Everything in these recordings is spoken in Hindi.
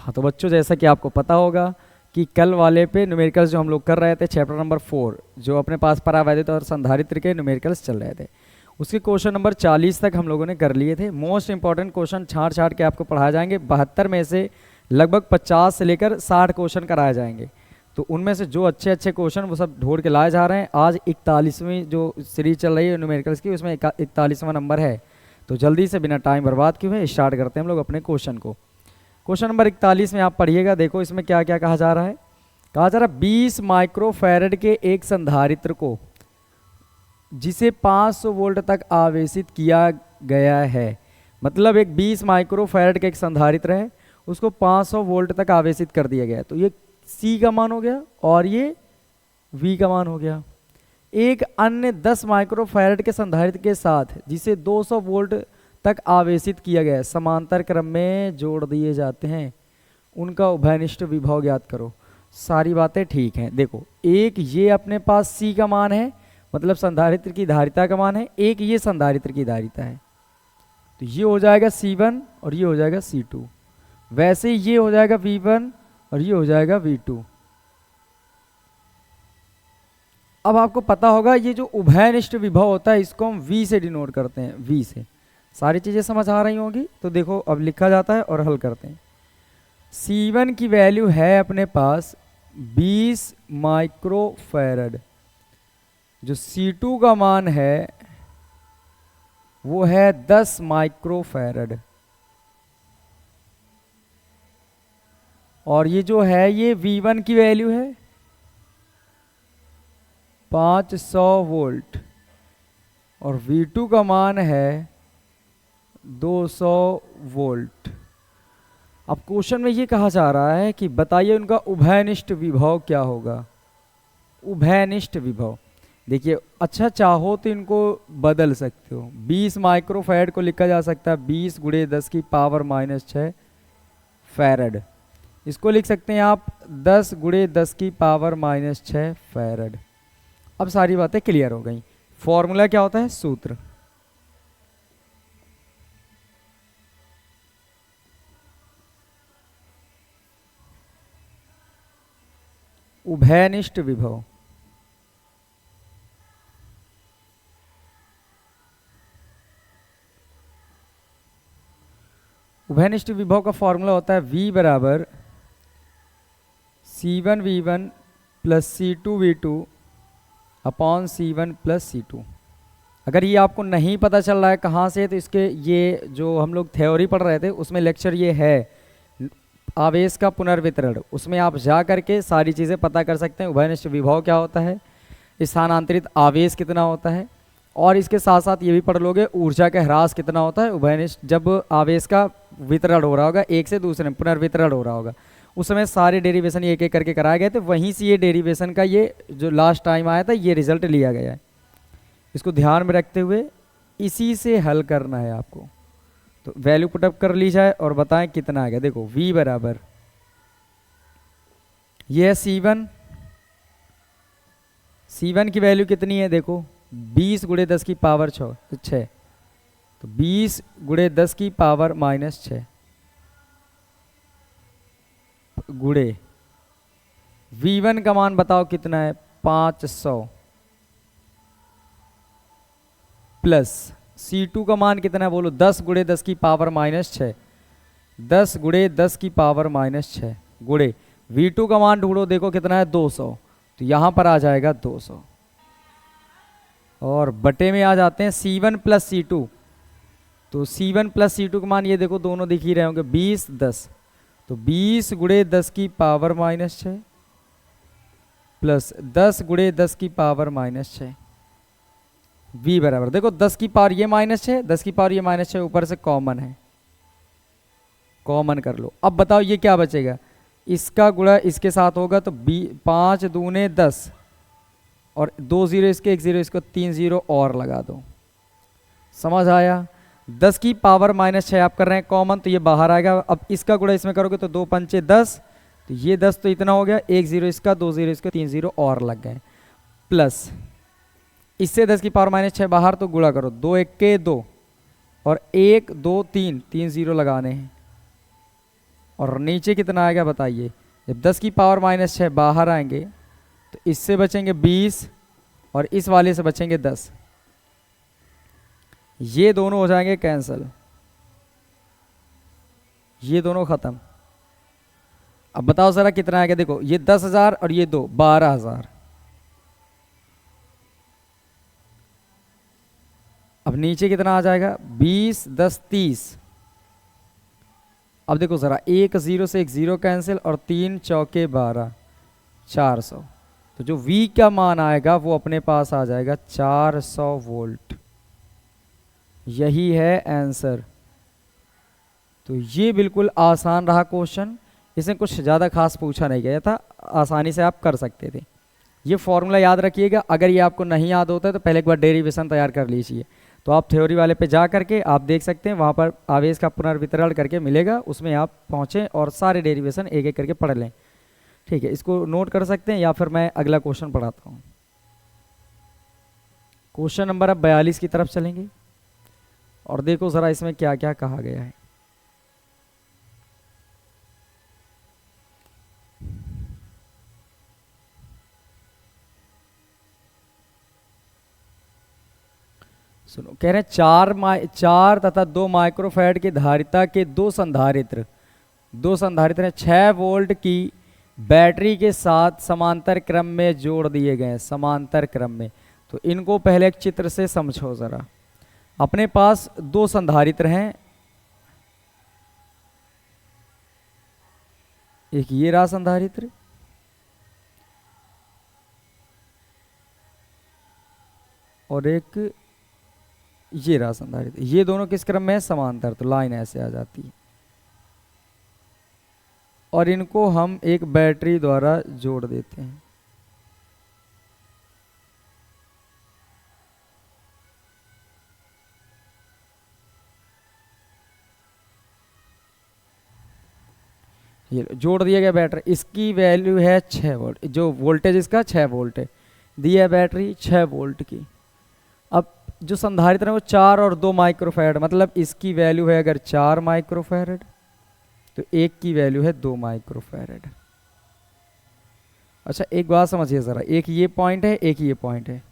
हाँ तो बच्चों, जैसा कि आपको पता होगा कि कल वाले पे न्यूमेरिकल्स जो हम लोग कर रहे थे, चैप्टर नंबर 4 जो अपने पास परावैद्युत और संधारित्र के न्यूमेरिकल्स चल रहे थे, उसके क्वेश्चन नंबर 40 तक हम लोगों ने कर लिए थे। मोस्ट इंपॉर्टेंट क्वेश्चन छांट छांट के आपको पढ़ाए जाएंगे। 72 में से लगभग 50 से लेकर 60 क्वेश्चन कराए जाएंगे। तो उनमें से जो अच्छे अच्छे क्वेश्चन वो सब ढूंढ के लाए जा रहे हैं। आज 41वीं जो सीरीज चल रही है न्यूमेरिकल्स की, उसमें 41वां नंबर है। तो जल्दी से बिना टाइम बर्बाद किए हुए स्टार्ट करते हैं हम लोग अपने क्वेश्चन को। क्वेश्चन नंबर 41 में आप पढ़िएगा, देखो इसमें क्या क्या कहा जा रहा है। कहा जा रहा है 20 माइक्रोफैरड के एक संधारित्र को जिसे 500 वोल्ट तक आवेशित किया गया है, मतलब एक 20 माइक्रोफैरड का एक संधारित्र है, उसको 500 वोल्ट तक आवेशित कर दिया गया है। तो ये C का मान हो गया और ये V का मान हो गया। एक अन्य 10 माइक्रोफैरड के संधारित्र के साथ जिसे 200 वोल्ट तक आवेशित किया गया है, समांतर क्रम में जोड़ दिए जाते हैं, उनका उभयनिष्ठ विभव ज्ञात करो। सारी बातें ठीक हैं। देखो, एक ये अपने पास C का मान है, मतलब संधारित्र की धारिता का मान है, एक ये संधारित्र की धारिता है, तो ये हो जाएगा C1 और ये हो जाएगा C2। वैसे ये हो जाएगा V1 और ये हो जाएगा V2। अब आपको पता होगा ये जो उभयनिष्ठ विभव होता है इसको हम V से डिनोट करते हैं, V से। सारी चीजें समझ आ रही होंगी। तो देखो अब लिखा जाता है और हल करते हैं। C1 की वैल्यू है अपने पास 20 माइक्रोफैरड, जो C2 का मान है वो है 10 माइक्रोफैरड, और ये जो है ये V1 की वैल्यू है 500 वोल्ट और V2 का मान है 200 वोल्ट। अब क्वेश्चन में ये कहा जा रहा है कि बताइए उनका उभयनिष्ठ विभव क्या होगा। उभयनिष्ठ विभव देखिए, अच्छा चाहो तो इनको बदल सकते हो। 20 माइक्रोफैरड को लिखा जा सकता है 20 गुणे 10 की पावर -6 फैरड। इसको लिख सकते हैं आप 10 गुणे 10 की पावर -6 फैरड। अब सारी बातें क्लियर हो गई। फॉर्मूला क्या होता है, सूत्र। उभयनिष्ठ विभव उभयनिष्ठ विभव का फॉर्मूला होता है V बराबर C1V1 plus C2V2 upon C1 plus C2। अगर ये आपको नहीं पता चल रहा है कहाँ से, तो इसके ये जो हम लोग थ्योरी पढ़ रहे थे उसमें लेक्चर ये है आवेश का पुनर्वितरण, उसमें आप जा करके सारी चीज़ें पता कर सकते हैं। उभयनिष्ठ विभव क्या होता है, स्थानांतरित आवेश कितना होता है, और इसके साथ साथ ये भी पढ़ लोगे ऊर्जा का ह्रास कितना होता है। उभयनिष्ठ जब आवेश का वितरण हो रहा होगा एक से दूसरे में, पुनर्वितरण हो रहा होगा, उस समय सारे डेरिवेशन एक एक करके कराए गए थे। वहीं से ये डेरिवेशन का ये जो लास्ट टाइम आया था ये रिजल्ट लिया गया है। इसको ध्यान में रखते हुए इसी से हल करना है आपको। तो वैल्यू पुटअप कर ली जाए और बताएं कितना आ गया। देखो V बराबर ये है C1। C1 की वैल्यू कितनी है, देखो 20 गुणे 10 की पावर 6, तो 20 गुणे 10 की पावर -6 गुणे V1 का मान बताओ कितना है 500, प्लस C2 का मान कितना है बोलो 10 गुणे 10 की पावर -6, 10 गुणे 10 की पावर -6 गुणे V2 का मान ढूंढो, देखो कितना है 200, तो यहां पर आ जाएगा 200 और बटे में आ जाते हैं C1 प्लस C2। तो C1 प्लस C2 का मान ये देखो दोनों दिख ही रहे होंगे 20 10, तो 20 गुणे 10 की पावर -6 प्लस 10 गुणे 10 की पावर -6। V बराबर देखो 10 की पावर ये -6, 10 की पावर ये -6, ऊपर से कॉमन है, कॉमन कर लो। अब बताओ ये क्या बचेगा, इसका गुणा इसके साथ होगा तो 5 दूने 10 और 2 0 इसके 1 0 इसको 3 0 और लगा दो। समझ आया। 10 की पावर -6 आप कर रहे हैं कॉमन, तो ये बाहर आएगा। अब इसका गुणा इसमें करोगे तो 2 पंचे 10, तो ये 10 तो इतना हो गया, 1 0 इसका 2 0 इसका 3 0 और लग गए, प्लस इससे 10 की पावर -6 बाहर, तो गुणा करो 2 1 के 2 और 1 2 3 3 0 लगाने हैं और नीचे कितना आएगा बताइए। जब 10 की पावर -6 बाहर आएंगे तो इससे बचेंगे 20 और इस वाले से बचेंगे 10, ये दोनों हो जाएंगे कैंसिल, ये दोनों खत्म। अब बताओ जरा कितना आएगा, देखो ये 10,000 और ये 2 12,000। अब नीचे कितना आ जाएगा 20 10 30। अब देखो जरा, एक जीरो से एक जीरो कैंसिल और 3 चौके 12 400। तो जो V का मान आएगा वो अपने पास आ जाएगा 400 वोल्ट। यही है आंसर। तो ये बिल्कुल आसान रहा क्वेश्चन, इसमें कुछ ज़्यादा खास पूछा नहीं गया था, आसानी से आप कर सकते थे। ये फॉर्मूला याद रखिएगा, अगर ये आपको नहीं याद होता है तो पहले एक बार डेरिवेशन तैयार कर लीजिए। तो आप थ्योरी वाले पे जा करके आप देख सकते हैं, वहाँ पर आवेश का पुनर्वितरण करके मिलेगा, उसमें आप पहुँचें और सारे डेरिवेशन एक एक करके पढ़ लें। ठीक है, इसको नोट कर सकते हैं या फिर मैं अगला क्वेश्चन पढ़ाता हूँ। क्वेश्चन नंबर अब 42 की तरफ चलेंगे और देखो ज़रा इसमें क्या क्या कहा गया है। सुनो, कह रहे हैं 4 तथा 2 माइक्रोफैराड की धारिता के दो संधारित्र हैं 6 वोल्ट की बैटरी के साथ समांतर क्रम में जोड़ दिए गए हैं, समांतर क्रम में। तो इनको पहले एक चित्र से समझो जरा। अपने पास दो संधारित्र हैं, एक ये रहा संधारित्र और एक ये रहा संधारित्र। ये दोनों किस क्रम में है, समांतर। तो लाइन ऐसे आ जाती है और इनको हम एक बैटरी द्वारा जोड़ देते हैं। ये जोड़ दिया गया बैटरी, इसकी वैल्यू है 6 वोल्ट, जो वोल्टेज इसका 6 वोल्ट है, दिया है बैटरी 6 वोल्ट की। अब जो संधारित्र है वो 4 और 2 माइक्रोफैराड, मतलब इसकी वैल्यू है अगर 4 माइक्रोफैराड तो एक की वैल्यू है 2 माइक्रोफैराड। अच्छा एक बात समझिए ज़रा, एक ये पॉइंट है एक ये पॉइंट है,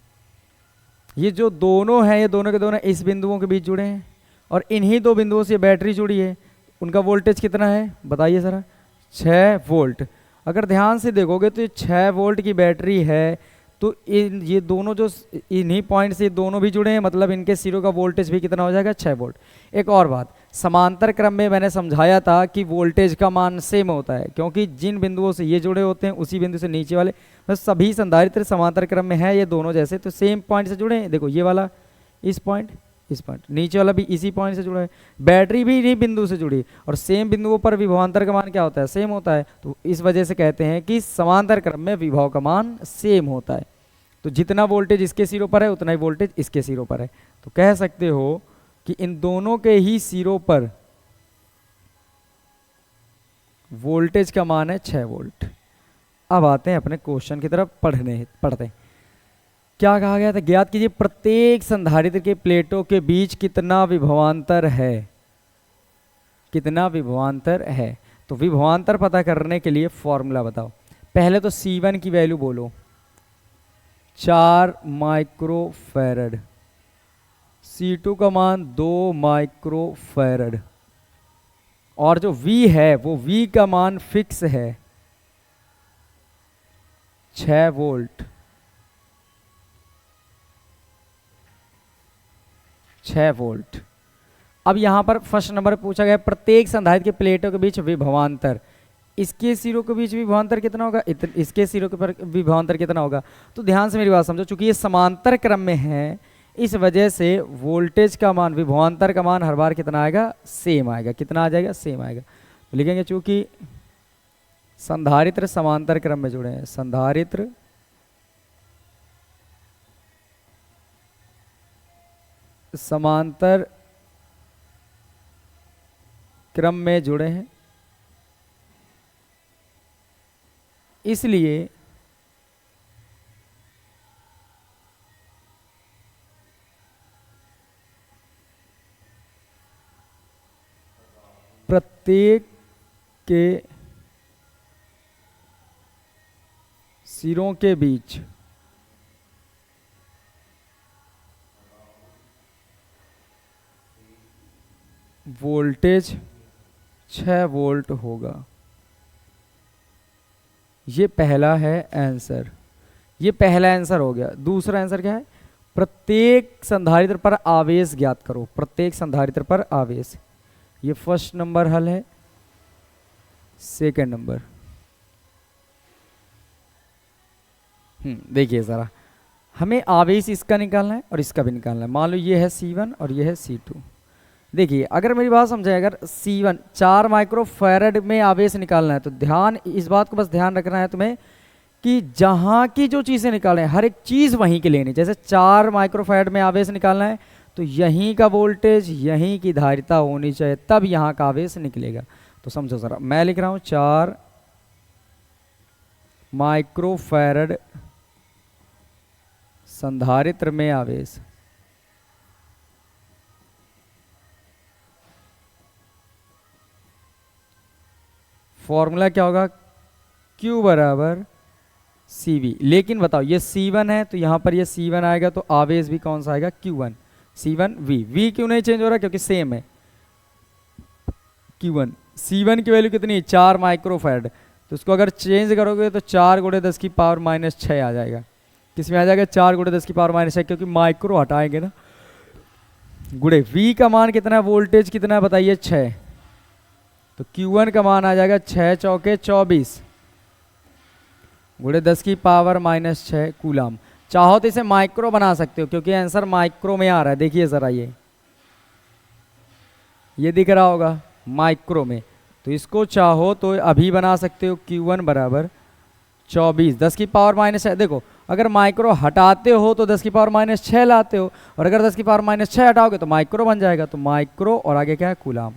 ये जो दोनों हैं ये दोनों के दोनों इस बिंदुओं के बीच जुड़े हैं और इन्हीं दो बिंदुओं से बैटरी जुड़ी है। उनका वोल्टेज कितना है बताइए ज़रा, 6 वोल्ट। अगर ध्यान से देखोगे तो ये 6 वोल्ट की बैटरी है, तो ये दोनों जो इन्हीं पॉइंट से दोनों भी जुड़े हैं, मतलब इनके सिरों का वोल्टेज भी कितना हो जाएगा 6 वोल्ट। एक और बात, समांतर क्रम में मैंने समझाया था कि वोल्टेज का मान सेम होता है, क्योंकि जिन बिंदुओं से ये जुड़े होते हैं उसी बिंदु से नीचे वाले, बस सभी संधारित्र समांतर क्रम में है ये दोनों जैसे, तो सेम पॉइंट से जुड़े हैं। देखो ये वाला इस पॉइंट, नीचे वाला भी इसी पॉइंट से जुड़ा है, बैटरी भी इन्हीं बिंदु से जुड़ी और सेम बिंदुओं पर विभवांतर का मान क्या होता है, सेम होता है। तो इस वजह से कहते हैं कि समांतर क्रम में विभव का मान सेम होता है। तो जितना वोल्टेज इसके सिरों पर है उतना ही वोल्टेज इसके सिरों पर है। तो कह सकते हो कि इन दोनों के ही सिरों पर वोल्टेज का मान है 6 वोल्ट। अब आते हैं अपने क्वेश्चन की तरफ पढ़ते हैं। क्या कहा गया था, ज्ञात कीजिए प्रत्येक संधारित्र के प्लेटों के बीच कितना विभवांतर है, कितना विभवांतर है। तो विभवांतर पता करने के लिए फॉर्मूला बताओ। पहले तो C1 की वैल्यू बोलो, 4 माइक्रोफैरड, C2 का मान 2 माइक्रोफैरड, और जो V है वो V का मान फिक्स है 6 वोल्ट, 6 वोल्ट। अब यहां पर फर्स्ट नंबर पूछा गया प्रत्येक संधारित्र के प्लेटों के बीच विभवांतर, इसके सिरों के बीच विभवांतर कितना होगा, इसके सिरों के पर विभवांतर कितना होगा। तो ध्यान से मेरी बात समझो, चूंकि ये समांतर क्रम में है इस वजह से वोल्टेज का मान, विभवांतर का मान हर बार कितना आएगा, सेम आएगा। कितना आ जाएगा, सेम आएगा। तो लिखेंगे चूंकि संधारित्र समांतर क्रम में जुड़े हैं, संधारित्र समांतर क्रम में जुड़े हैं, इसलिए प्रत्येक के सिरों के बीच वोल्टेज 6 वोल्ट होगा। ये पहला है आंसर, ये पहला आंसर हो गया। दूसरा आंसर क्या है? प्रत्येक संधारित्र पर आवेश ज्ञात करो, प्रत्येक संधारित्र पर आवेश। ये फर्स्ट नंबर हल है। सेकंड नंबर, देखिए ज़रा, हमें आवेश इसका निकालना है और इसका भी निकालना है। मान लो ये है C1 और ये है C2। देखिए अगर मेरी बात समझे, अगर C1 4 माइक्रोफैरड में आवेश निकालना है तो ध्यान, इस बात को बस ध्यान रखना है तुम्हें कि जहाँ की जो चीज़ें निकालें हर एक चीज़ वहीं की लेनी। जैसे 4 माइक्रोफैरड में आवेश निकालना है तो यहीं का वोल्टेज, यहीं की धारिता होनी चाहिए, तब यहाँ का आवेश निकलेगा। तो समझो ज़रा, मैं लिख रहा हूँ 4 माइक्रोफैरड संधारित्र में आवेश, फॉर्मूला क्या होगा? Q बराबर CV। लेकिन बताओ ये C1 है तो यहाँ पर ये C1 आएगा तो आवेश भी कौन सा आएगा? Q1। C1V। V क्यों नहीं चेंज हो रहा? क्योंकि सेम है। Q1, C1 की वैल्यू कितनी? 4 माइक्रोफैरड। तो उसको अगर चेंज करोगे तो 4 गुणे 10 की पावर माइनस 6 आ जाएगा। किस में आ जाएगा? 4 गुणे 10 की पावर माइनस 6, क्योंकि माइक्रो हटाएंगे ना। गुणे V का मान कितना है? वोल्टेज कितना है बताइए? 6। तो Q1 का मान आ जाएगा 6 चौके 24 गुणे 10 की पावर माइनस 6 कूलाम। चाहो तो इसे माइक्रो बना सकते हो क्योंकि आंसर माइक्रो में आ रहा है। देखिए जरा, ये दिख रहा होगा माइक्रो में, तो इसको चाहो तो अभी बना सकते हो। Q1 बराबर 24 10 की पावर माइनस 6। देखो अगर माइक्रो हटाते हो तो 10 की पावर माइनस 6 लाते हो, और अगर 10 की पावर माइनस 6 हटाओगे तो माइक्रो बन जाएगा। तो माइक्रो और आगे क्या है? कूलाम।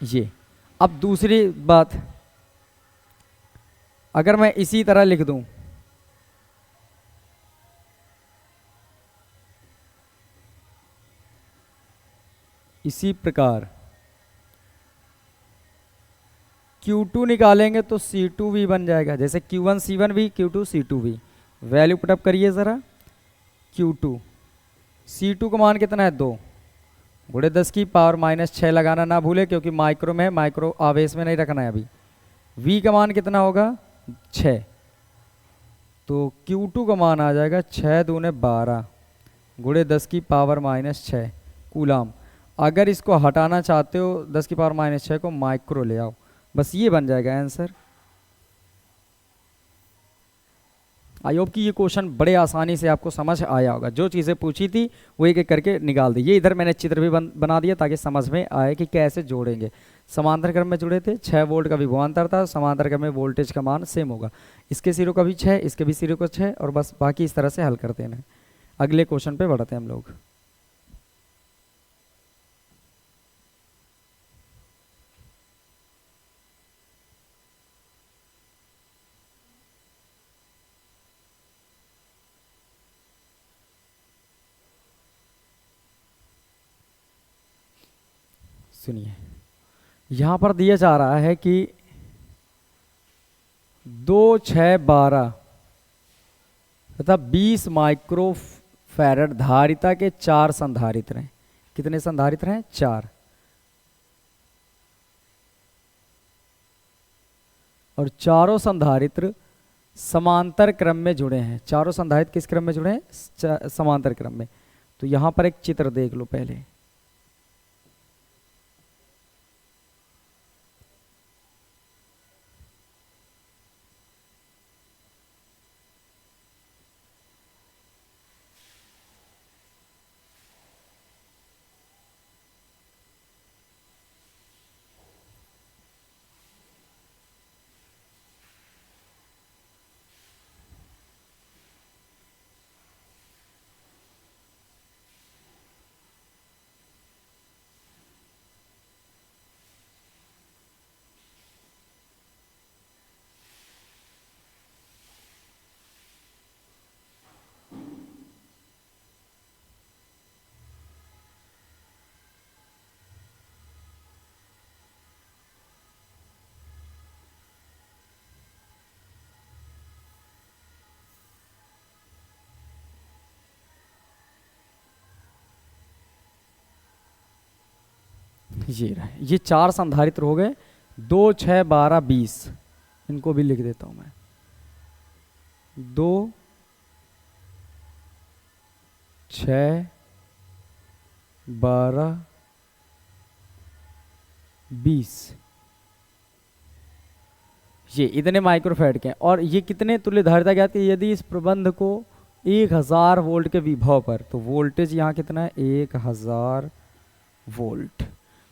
ये अब दूसरी बात, अगर मैं इसी तरह लिख दूं, इसी प्रकार Q2 निकालेंगे तो C2V बन जाएगा। जैसे Q1 C1V, Q2 C2V। Value put up करिए ज़रा। Q2, C2 का मान कितना है? 2 गुणे 10 की पावर माइनस 6 लगाना ना भूले क्योंकि माइक्रो में, माइक्रो आवेश में नहीं रखना है अभी। V का मान कितना होगा? 6। तो Q2 का मान आ जाएगा 6 दूने 12 गुणे 10 की पावर माइनस 6 कूलाम। अगर इसको हटाना चाहते हो 10 की पावर माइनस 6 को, माइक्रो ले आओ, बस ये बन जाएगा आंसर। आई होप कि ये क्वेश्चन बड़े आसानी से आपको समझ आया होगा। जो चीज़ें पूछी थी वो एक एक करके निकाल दी। ये इधर मैंने चित्र भी बना दिया ताकि समझ में आए कि कैसे जोड़ेंगे। समांतर क्रम में जुड़े थे, 6 वोल्ट का विभवांतर था, समांतर क्रम में वोल्टेज का मान सेम होगा। इसके सिरों का भी 6, इसके भी सिरों का 6, और बस बाकी इस तरह से हल करते हैं। अगले क्वेश्चन पे बढ़ते हैं हम लोग। सुनिए, यहाँ पर दिया जा रहा है कि 2 6 12 तथा 20 माइक्रोफैरड धारिता के 4 संधारित्र हैं। कितने संधारित्र हैं? 4। और चारों संधारित्र समांतर क्रम में जुड़े हैं। चारों संधारित्र किस क्रम में जुड़े हैं? समांतर क्रम में। तो यहाँ पर एक चित्र देख लो पहले। ये रहे, ये 4 संधारित्र हो गए, 2 6 12 20। इनको भी लिख देता हूं मैं, 2 6 12 20। ये इतने माइक्रोफैराड के हैं। और ये कितने तुल्य धारिता ज्ञात की, यदि इस प्रबंध को 1000 वोल्ट के विभव पर, तो वोल्टेज यहाँ कितना है 1000 वोल्ट।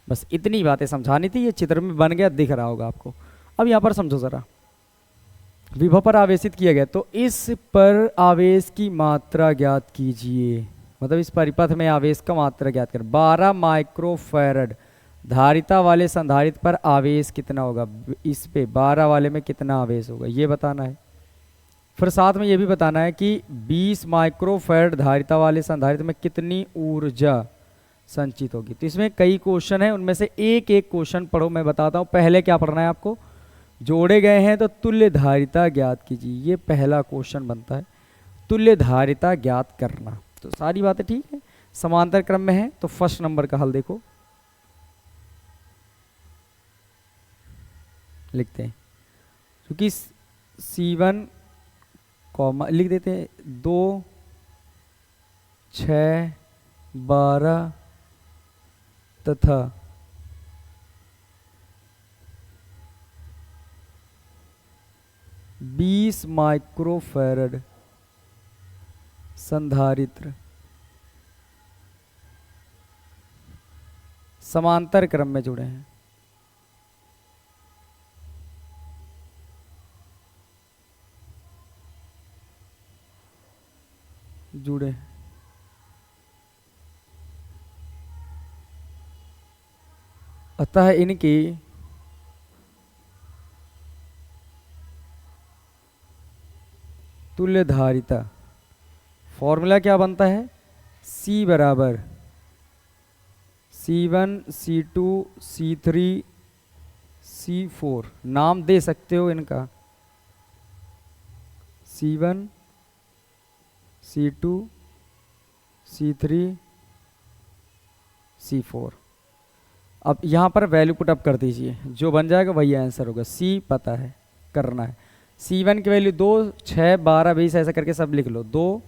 बस इतनी बातें समझानी थी, ये चित्र में बन गया, दिख रहा होगा आपको। अब यहाँ पर समझो जरा, विभव पर आवेशित किया गया, तो इस पर आवेश की मात्रा ज्ञात कीजिए, मतलब इस परिपथ में आवेश का मात्रा ज्ञात कर। 12 माइक्रोफैराड धारिता वाले संधारित्र पर आवेश कितना होगा, इस पे 12 वाले में कितना आवेश होगा ये बताना है। फिर साथ में ये भी बताना है कि 20 माइक्रोफैराड धारिता वाले संधारित्र में कितनी ऊर्जा संचित होगी। तो इसमें कई क्वेश्चन है, उनमें से एक एक क्वेश्चन पढ़ो, मैं बताता हूँ। पहले क्या पढ़ना है आपको, जोड़े गए हैं तो तुल्य धारिता ज्ञात कीजिए, ये पहला क्वेश्चन बनता है, तुल्य धारिता ज्ञात करना। तो सारी बातें ठीक है, समांतर क्रम में है। तो फर्स्ट नंबर का हल देखो, लिखते हैं, क्योंकि C1 कॉमा लिख देते हैं, 2 6 12 तथा 20 माइक्रोफैराड संधारित्र समांतर क्रम में जुड़े हैं। जुड़े अतः इनकी तुल्य धारिता, फॉर्मूला क्या बनता है, C बराबर C1 C2 C3 C4, नाम दे सकते हो इनका, C1 C2 C3 C4। अब यहाँ पर वैल्यू पुट अप कर दीजिए, जो बन जाएगा वही आंसर होगा। C पता है, करना है। C1 की वैल्यू 2 6 12 20 ऐसा करके सब लिख लो, 2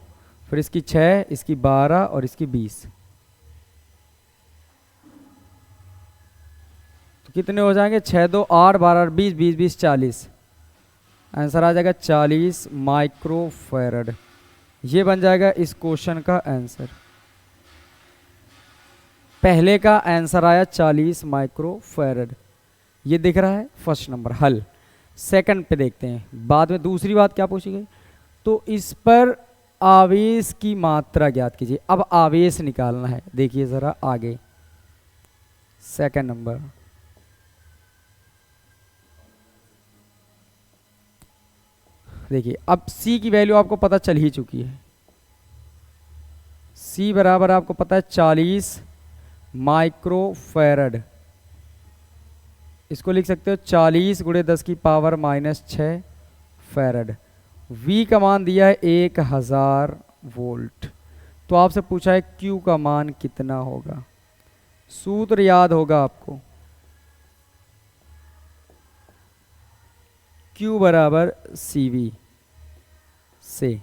फिर इसकी 6 इसकी 12 और इसकी 20। तो कितने हो जाएंगे, 6 2 8 12 20 20 20 40। आंसर आ जाएगा 40 माइक्रोफैराड। ये बन जाएगा इस क्वेश्चन का आंसर। पहले का आंसर आया 40 माइक्रोफैराड, ये दिख रहा है फर्स्ट नंबर हल। सेकंड पे देखते हैं, बाद में दूसरी बात क्या पूछी गई, तो इस पर आवेश की मात्रा ज्ञात कीजिए। अब आवेश निकालना है, देखिए जरा आगे सेकंड नंबर, देखिए अब C की वैल्यू आपको पता चल ही चुकी है। C बराबर आपको पता है 40 माइक्रोफैराड, इसको लिख सकते हो 40 गुणे 10 की पावर -6 फैराड। V का मान दिया है 1000 वोल्ट। तो आपसे पूछा है Q का मान कितना होगा। सूत्र याद होगा आपको, Q बराबर CV से,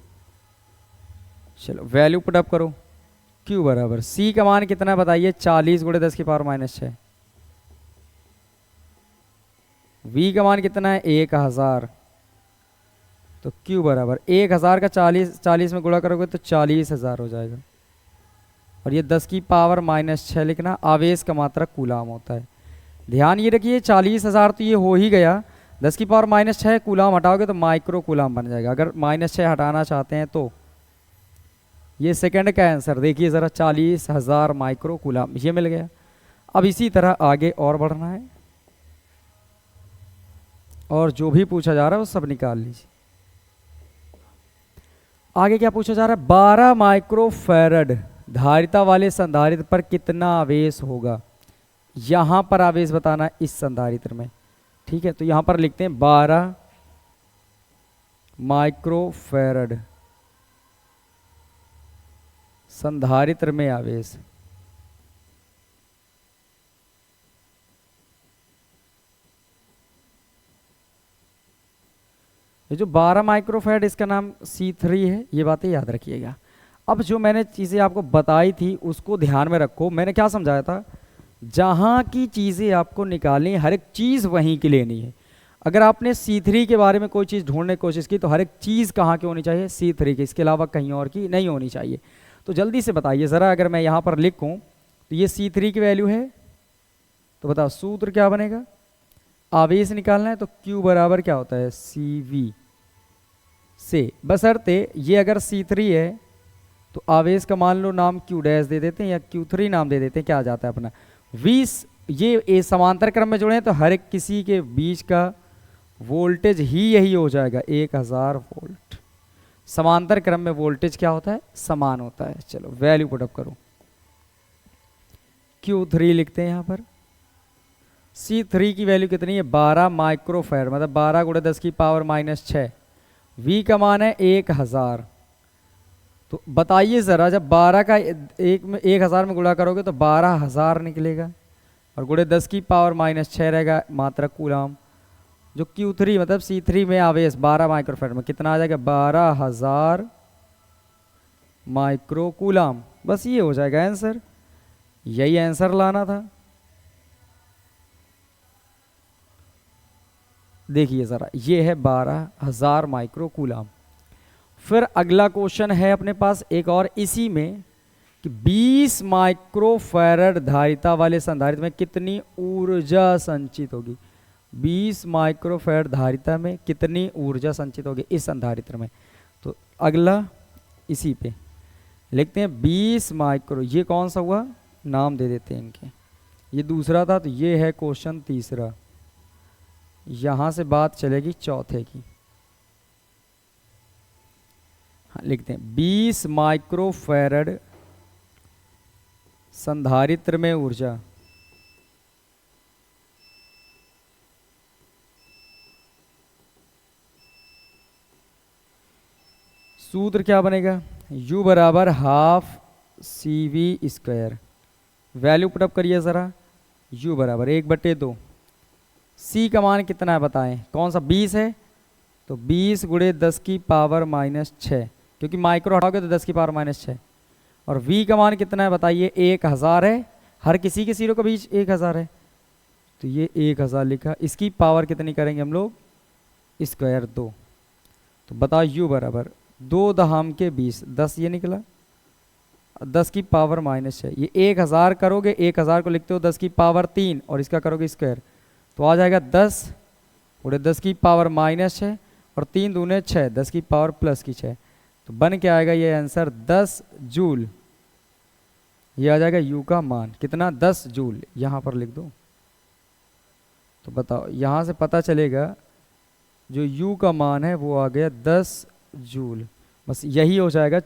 चलो वैल्यू पुट अप करो। Q बराबर C का मान कितना बताइए, 40 गुणे 10 की पावर -6। V का मान कितना है 1000, तो Q बराबर 1000 का 40 में गुणा करोगे तो 40,000 हो जाएगा। और ये 10 की पावर -6 लिखना, आवेश का मात्रा कूलाम होता है। ध्यान ये रखिए 40,000 तो ये हो ही गया, 10 की पावर -6 कूलाम हटाओगे तो माइक्रो कूलाम बन जाएगा। अगर -6 हटाना चाहते हैं तो ये सेकंड का आंसर देखिए ज़रा, 40,000 माइक्रो कूलाम ये मिल गया। अब इसी तरह आगे और बढ़ना है, और जो भी पूछा जा रहा है वो सब निकाल लीजिए। आगे क्या पूछा जा रहा है, 12 माइक्रोफैराड धारिता वाले संधारित्र पर कितना आवेश होगा। यहां पर आवेश बताना इस संधारित्र में, ठीक है। तो यहां पर लिखते हैं 12 माइक्रोफैराड संधारित्र में आवेश। तो जो 12 माइक्रोफैराड इसका नाम C3 है, ये बातें याद रखिएगा। अब जो मैंने चीज़ें आपको बताई थी उसको ध्यान में रखो। मैंने क्या समझाया था, जहाँ की चीज़ें आपको निकालनी हर एक चीज़ वहीं की लेनी है। अगर आपने C3 के बारे में कोई चीज़ ढूंढने की कोशिश की तो हर एक चीज़ कहाँ की होनी चाहिए, C3 की, इसके अलावा कहीं और की नहीं होनी चाहिए। तो जल्दी से बताइए ज़रा, अगर मैं यहाँ पर लिखूँ तो ये C3 की वैल्यू है, तो बताओ सूत्र क्या बनेगा, आवेश निकालना है तो Q बराबर क्या होता है, CV से, बशर्ते ये अगर C3 है तो आवेश का मान लो नाम Q डैश दे देते हैं या Q3 नाम दे देते हैं, क्या आ जाता है अपना 20। ये समांतर क्रम में जुड़े हैं तो हर एक किसी के बीच का वोल्टेज ही यही हो जाएगा 1000 वोल्ट। समांतर क्रम में वोल्टेज क्या होता है, समान होता है। चलो वैल्यू पुटअप करो, Q3 लिखते हैं यहाँ पर। C3 की वैल्यू कितनी है, 12 माइक्रोफैराड, मतलब 12 गुणे 10 की पावर -6। V का मान है 1000। तो बताइए ज़रा, जब 12 का 1000 में गुणा करोगे तो 12000 निकलेगा, और गुणे 10 की पावर -6 रहेगा मात्रक कूलाम। जो Q3 मतलब C3 में आवेश 12 माइक्रोफैराड में कितना आ जाएगा, 12000 माइक्रो कूलाम। बस ये हो जाएगा आंसर, यही आंसर लाना था। देखिए ज़रा, ये है 12000 माइक्रो कूलाम। फिर अगला क्वेश्चन है अपने पास एक और इसी में कि 20 माइक्रोफैराड धारिता वाले संधारित्र में कितनी ऊर्जा संचित होगी। 20 माइक्रोफैराड धारिता में कितनी ऊर्जा संचित होगी इस संधारित्र में। तो अगला इसी पे लिखते हैं 20 माइक्रो, ये कौन सा हुआ, नाम दे देते हैं इनके, ये दूसरा था, तो ये है क्वेश्चन तीसरा। यहाँ से बात चलेगी चौथे की। हाँ, लिखते हैं 20 माइक्रोफैराड संधारित्र में ऊर्जा सूत्र क्या बनेगा, U बराबर हाफ CV²। वैल्यू पुटअप करिए ज़रा, U बराबर 1/2। C का मान कितना है बताएं, कौन सा 20 है, तो 20 गुणे 10 की पावर -6, क्योंकि माइक्रो हटाओगे तो 10 की पावर -6। और V का मान कितना है बताइए, 1000 है, हर किसी के सीरो के बीच 1000 है, तो ये 1000 लिखा। इसकी पावर कितनी करेंगे हम लोग, स्क्वायर 2। तो बताओ U बराबर 2 दहाम के 20, 10 ये निकला, 10 की पावर -6। ये 1000 करोगे, 1000 को लिखते हो 10 की पावर 3 और इसका करोगे स्क्वायर, तो आ जाएगा 10 गुणे 10 की पावर -6 और 3 दूने 6, 10 की पावर +6। तो बन के आएगा ये आंसर 10 जूल। ये आ जाएगा U का मान कितना, 10 जूल। यहाँ पर लिख दो, तो बताओ यहाँ से पता चलेगा जो U का मान है वो आ गया 10 जूल। बस यही हो जाएगा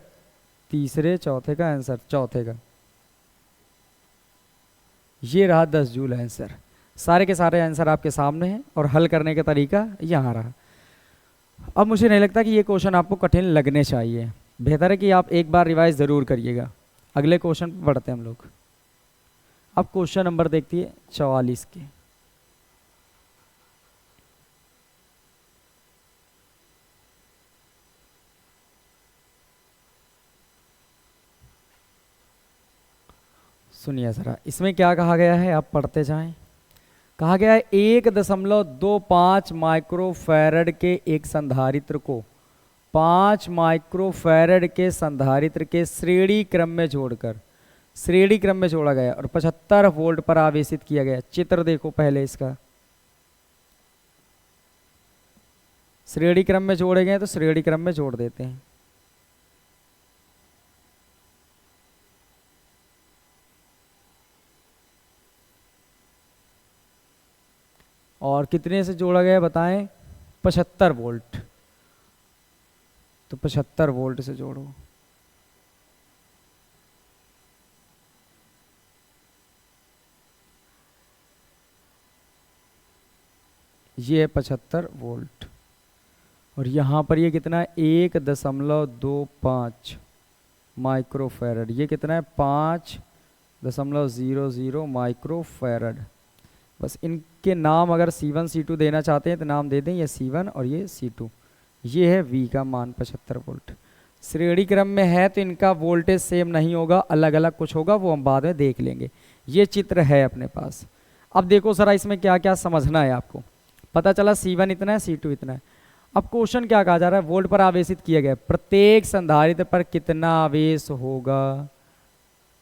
तीसरे चौथे का आंसर, चौथे का ये रहा 10 जूल आंसर। सारे के सारे आंसर आपके सामने हैं और हल करने का तरीका यहाँ रहा। अब मुझे नहीं लगता कि ये क्वेश्चन आपको कठिन लगने चाहिए, बेहतर है कि आप एक बार रिवाइज ज़रूर करिएगा। अगले क्वेश्चन पर बढ़ते हैं हम लोग। अब क्वेश्चन नंबर देखिए 44 के। सुनिए ज़रा, इसमें क्या कहा गया है, आप पढ़ते जाएं। कहा गया है 1.25 माइक्रोफैराड के एक संधारित्र को 5 माइक्रोफैराड के संधारित्र के श्रेणी क्रम में जोड़कर, श्रेणी क्रम में जोड़ा गया और 75 वोल्ट पर आवेशित किया गया। चित्र देखो पहले इसका, श्रेणी क्रम में जोड़े गए तो श्रेणी क्रम में जोड़ देते हैं। और कितने से जोड़ा गया बताएं, 75 वोल्ट। तो 75 वोल्ट से जोड़ो। ये है 75 वोल्ट और यहाँ पर ये कितना है 1.25 माइक्रोफैराड। ये कितना है 5.00 माइक्रोफैराड। बस इनके नाम अगर C1 C2 देना चाहते हैं तो नाम दे दें, ये C1 और ये C2। ये है V का मान 75 वोल्ट। श्रेणी क्रम में है तो इनका वोल्टेज सेम नहीं होगा, अलग अलग कुछ होगा, वो हम बाद में देख लेंगे। ये चित्र है अपने पास। अब देखो जरा इसमें क्या क्या समझना है आपको। पता चला C1 इतना है, C2 इतना है। अब क्वेश्चन क्या कहा जा रहा है, वोल्ट पर आवेशित किया गया प्रत्येक संधारित्र पर कितना आवेश होगा,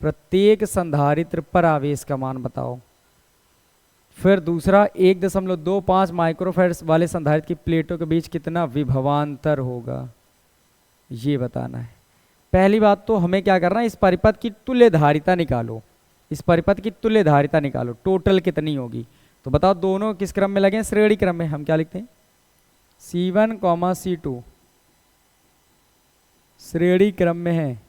प्रत्येक संधारित्र पर आवेश का मान बताओ। फिर दूसरा 1.25 माइक्रोफैराड वाले संधारित्र की प्लेटों के बीच कितना विभवांतर होगा, ये बताना है। पहली बात तो हमें क्या करना है, इस परिपथ की तुल्य धारिता निकालो। इस परिपथ की तुल्य धारिता निकालो, टोटल कितनी होगी। तो बताओ दोनों किस क्रम में लगे हैं, श्रेणी क्रम में। हम क्या लिखते हैं, C1, C2 श्रेणी क्रम में है।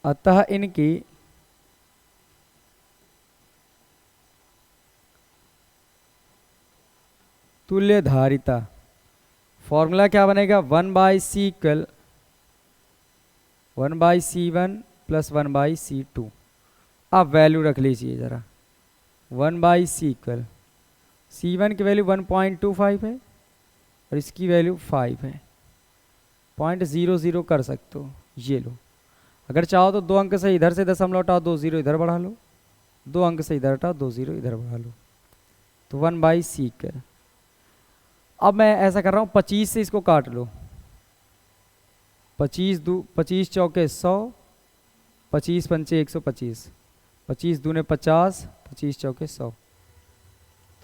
अतः इनकी तुल्य धारिता, फॉर्मूला क्या बनेगा, 1/C equal 1/C1 plus 1/C2। आप वैल्यू रख लीजिए जरा, 1/C इक्वल C1 की वैल्यू 1.25 है और इसकी वैल्यू 5 है, 0.00 कर सकते हो। ये लो, अगर चाहो तो 2 अंक से इधर से दशमलव हटाओ, 2 0 इधर बढ़ा लो, 2 अंक से इधर हटाओ, 2 0 इधर बढ़ा लो, तो 1/C इक्वल। अब मैं ऐसा कर रहा हूँ, 25 से इसको काट लो, 25 चौके 100, 25 पंचे 125, 25 दूने 50, 25 चौके 100,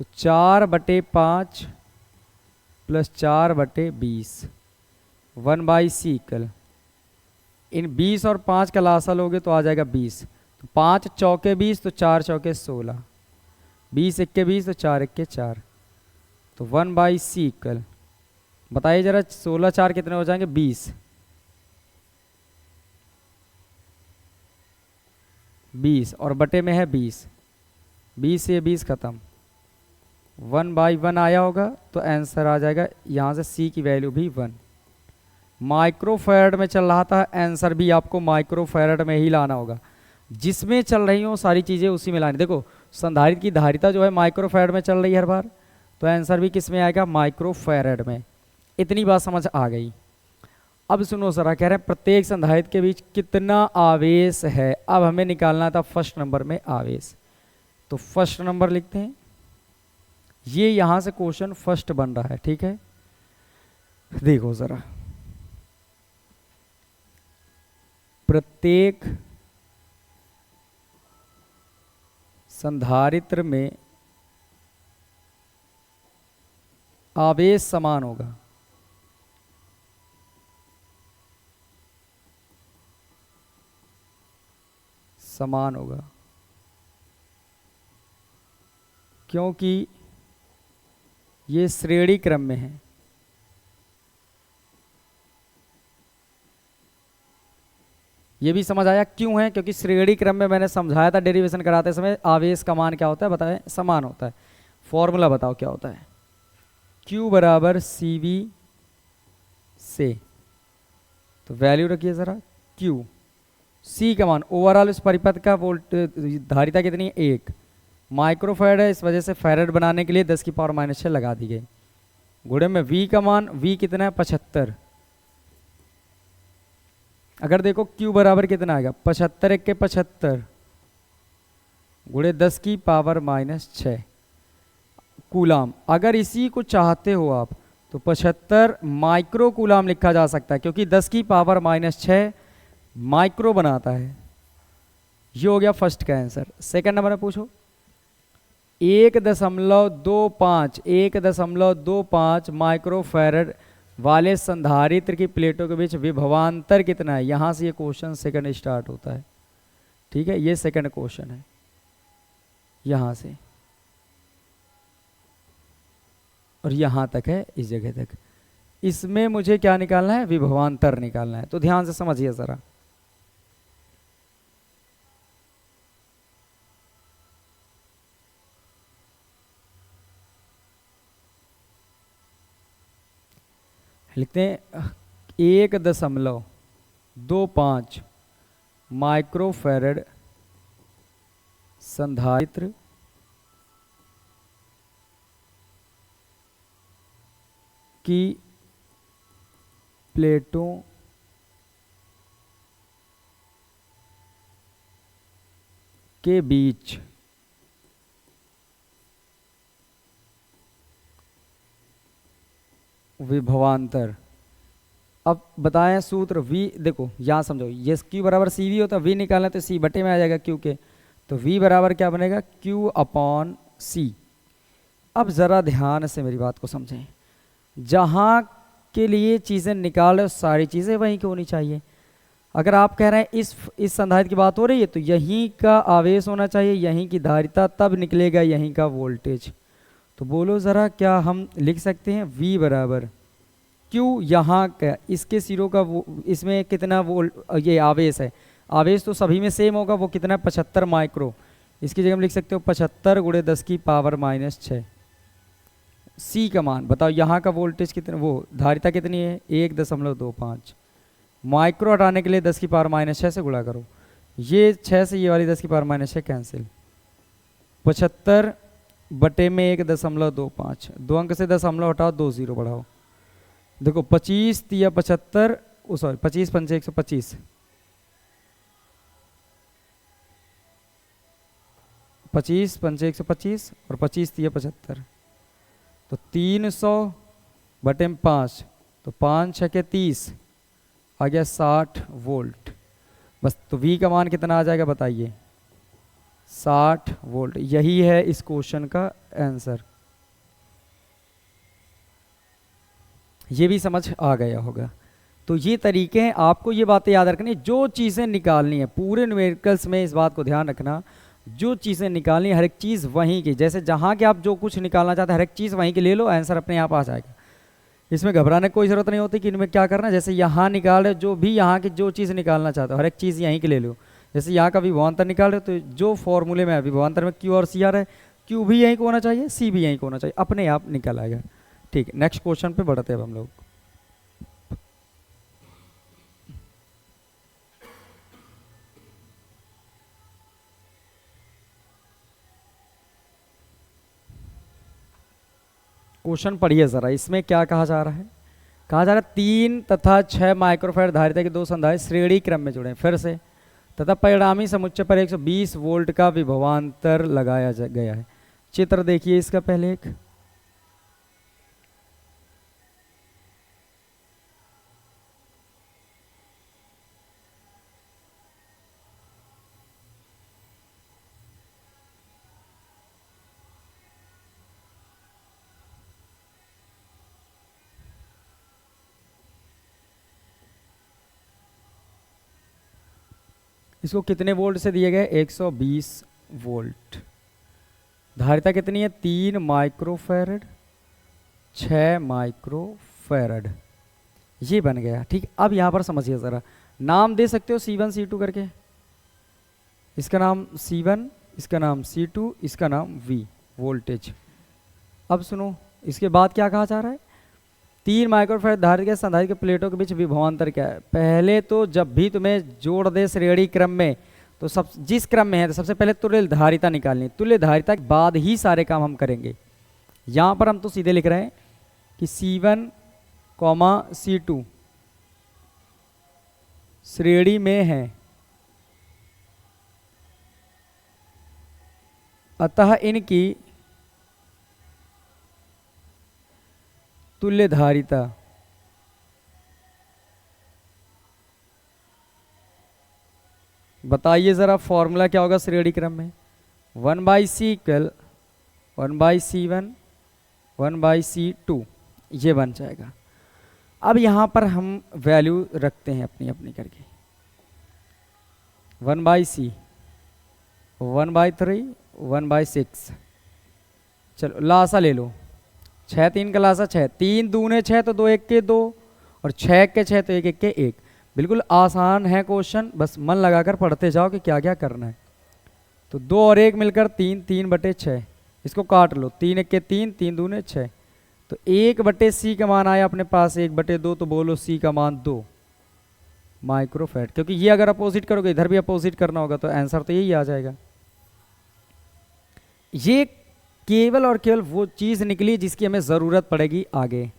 तो 4/5 प्लस 4/20 1/C इक्वल। इन 20 और 5 का लासा लोगे तो आ जाएगा 20, तो 5 चौके 20, तो 4 चौके 16, 20 एक्के 20, तो 4 एक्के 4, तो 1/C इक्वल। बताइए जरा 16 4 कितने हो जाएंगे, 20, 20 और बटे में है 20, 20 से 20 खत्म, 1/1 आया होगा, तो आंसर आ जाएगा यहाँ से C की वैल्यू भी 1। माइक्रोफैराड में चल रहा था, आंसर भी आपको माइक्रोफैराड में ही लाना होगा। जिसमें चल रही हो सारी चीज़ें उसी में लानी। देखो संधारित्र की धारिता जो है माइक्रोफैराड में चल रही है हर बार, तो आंसर भी किस में आएगा, माइक्रोफैराड में। इतनी बात समझ आ गई। अब सुनो जरा, कह रहे हैं प्रत्येक संधारित्र के बीच कितना आवेश है। अब हमें निकालना था फर्स्ट नंबर में आवेश, तो फर्स्ट नंबर लिखते हैं। ये यहां से क्वेश्चन फर्स्ट बन रहा है, ठीक है। देखो जरा, प्रत्येक संधारित्र में आवेश समान होगा। समान होगा क्योंकि ये श्रेणी क्रम में है। ये भी समझ आया क्यों है, क्योंकि श्रेणी क्रम में मैंने समझाया था डेरिवेशन कराते समय आवेश का मान क्या होता है, बताएं, समान होता है। फॉर्मूला बताओ क्या होता है, Q बराबर CV से, तो वैल्यू रखिए जरा, Q C का मान ओवरऑल इस परिपथ का वोल्ट धारिता कितनी है, 1 माइक्रोफैराड है, इस वजह से फैराड बनाने के लिए 10⁻⁶ लगा दी गई। गुणे में V का मान, V कितना है, 75। अगर देखो Q बराबर कितना आएगा, 75 1 के 75 गुणे 10⁻⁶ कूलाम। अगर इसी को चाहते हो आप तो 75 माइक्रो कूलाम लिखा जा सकता है, क्योंकि 10⁻⁶ माइक्रो बनाता है। ये हो गया फर्स्ट का आंसर। सेकंड नंबर में पूछो, 1.25 माइक्रोफैराड वाले संधारित्र की प्लेटों के बीच विभवांतर कितना है। यहां से ये क्वेश्चन सेकंड स्टार्ट होता है, ठीक है। ये सेकंड क्वेश्चन है, यहां से और यहां तक है, इस जगह तक। इसमें मुझे क्या निकालना है, विभवांतर निकालना है। तो ध्यान से समझिए जरा, लिखते हैं 1.25 माइक्रोफैराड संधारित्र की प्लेटों के बीच विभवांतर। अब बताएं सूत्र V, देखो यहाँ समझो, ये Q बराबर सी वी होता है, V निकालना तो C बटे में आ जाएगा Q के, तो V बराबर क्या बनेगा Q अपॉन C। अब ज़रा ध्यान से मेरी बात को समझें, जहाँ के लिए चीज़ें निकाल रहे हो सारी चीज़ें वहीं की होनी चाहिए। अगर आप कह रहे हैं इस संधारित्र की बात हो रही है तो यहीं का आवेश होना चाहिए, यहीं की धारिता, तब निकलेगा यहीं का वोल्टेज। तो बोलो ज़रा, क्या हम लिख सकते हैं V बराबर Q, यहाँ का इसके सिरों का वो, इसमें कितना वोल्ट ये आवेश है, आवेश तो सभी में सेम होगा, वो कितना 75 माइक्रो, इसकी जगह हम लिख सकते हो 75 × 10 की पावर -6। C का मान बताओ, यहाँ का वोल्टेज कितना, वो धारिता कितनी है 1.25 माइक्रो, हटाने के लिए 10 की पावर -6 से गुणा करो, ये 6 से ये वाली 10 की पावर -6 कैंसिल, 75 बटे में 1.25, 2 अंक से 10 हटाओ, 2 0 बढ़ाओ, देखो 25 तिया 75, सॉरी 25 पंचे 125, 25 पंचे 125 और 25 तिया 75, तो 300 बटे में 5, तो 5 6 के 30, आ गया 60 वोल्ट। बस, तो V का मान कितना आ जाएगा बताइए, 60 वोल्ट। यही है इस क्वेश्चन का आंसर। ये भी समझ आ गया होगा। तो ये तरीके हैं, आपको ये बातें याद रखनी, जो चीज़ें निकालनी है पूरे न्यूमेरिकल्स में, इस बात को ध्यान रखना, जो चीज़ें निकालनी है हर एक चीज़ वहीं की, जैसे जहाँ के आप जो कुछ निकालना चाहते हैं हर एक चीज़ वहीं की ले लो, आंसर अपने आप आ जाएगा। इसमें घबराने की कोई ज़रूरत नहीं होती कि इनमें क्या करना है। जैसे यहाँ निकाल रहे हो, जो भी यहाँ की जो चीज़ निकालना चाहते हो हर एक चीज़ यहीं की ले लो। जैसे यहाँ का विभवांतर निकाल रहे हो, तो जो फॉर्मूले में है विभवांतर में Q और C आ रहा है, Q भी यहीं को होना चाहिए, C भी यहीं को होना चाहिए, अपने आप निकल आएगा। ठीक, नेक्स्ट क्वेश्चन पे बढ़ते हैं अब हम लोग। क्वेश्चन पढ़िए ज़रा, इसमें क्या कहा जा रहा है। कहा जा रहा है 3 तथा 6 माइक्रोफैराड धारिता के 2 संधारित्र श्रेणी क्रम में जुड़े फिर से, तथा परिणामी समुच्चय पर 120 वोल्ट का विभवांतर लगाया गया है। चित्र देखिए इसका पहले एक, इसको कितने वोल्ट से दिए गए 120 वोल्ट। धारिता कितनी है 3 माइक्रोफैरड 6 माइक्रोफैरड, ये बन गया। ठीक, अब यहाँ पर समझिए ज़रा, नाम दे सकते हो C1 C2 करके, इसका नाम C1, इसका नाम C2, इसका नाम V वोल्टेज। अब सुनो, इसके बाद क्या कहा जा रहा है, 3 माइक्रोफैराड धारिता के संधारित्र के प्लेटों के बीच विभवांतर क्या है। पहले तो जब भी तुम्हें जोड़ दे श्रेणी क्रम में, तो सब जिस क्रम में है तो सबसे पहले तुल्य धारिता निकालनी, तुल्य धारिता के बाद ही सारे काम हम करेंगे। यहाँ पर हम तो सीधे लिख रहे हैं कि C1, C2 श्रेणी में है, अतः इनकी तुल्य धारिता बताइए ज़रा, फॉर्मूला क्या होगा श्रेणी क्रम में, 1/C इक्वल 1/C1 1/C2, ये बन जाएगा। अब यहाँ पर हम वैल्यू रखते हैं अपनी अपनी करके, 1/C 1/3 1/6, चलो लासा ले लो, 6 3 का लासा 6, 3 दूने 6 तो 2 1 के 2, और 6 के 6 तो 1 1 के 1। बिल्कुल आसान है क्वेश्चन, बस मन लगाकर पढ़ते जाओ कि क्या क्या करना है। तो 2 और 1 मिलकर 3, 3/6, इसको काट लो, 3 1 के 3, 3 दूने 6, तो 1/C का मान आया अपने पास 1/2, तो बोलो C का मान 2 माइक्रोफैराड, क्योंकि ये अगर अपोजिट करोगे इधर भी अपोजिट करना होगा, तो आंसर तो यही आ जाएगा। ये केवल और केवल वो चीज़ निकली जिसकी हमें ज़रूरत पड़ेगी आगे।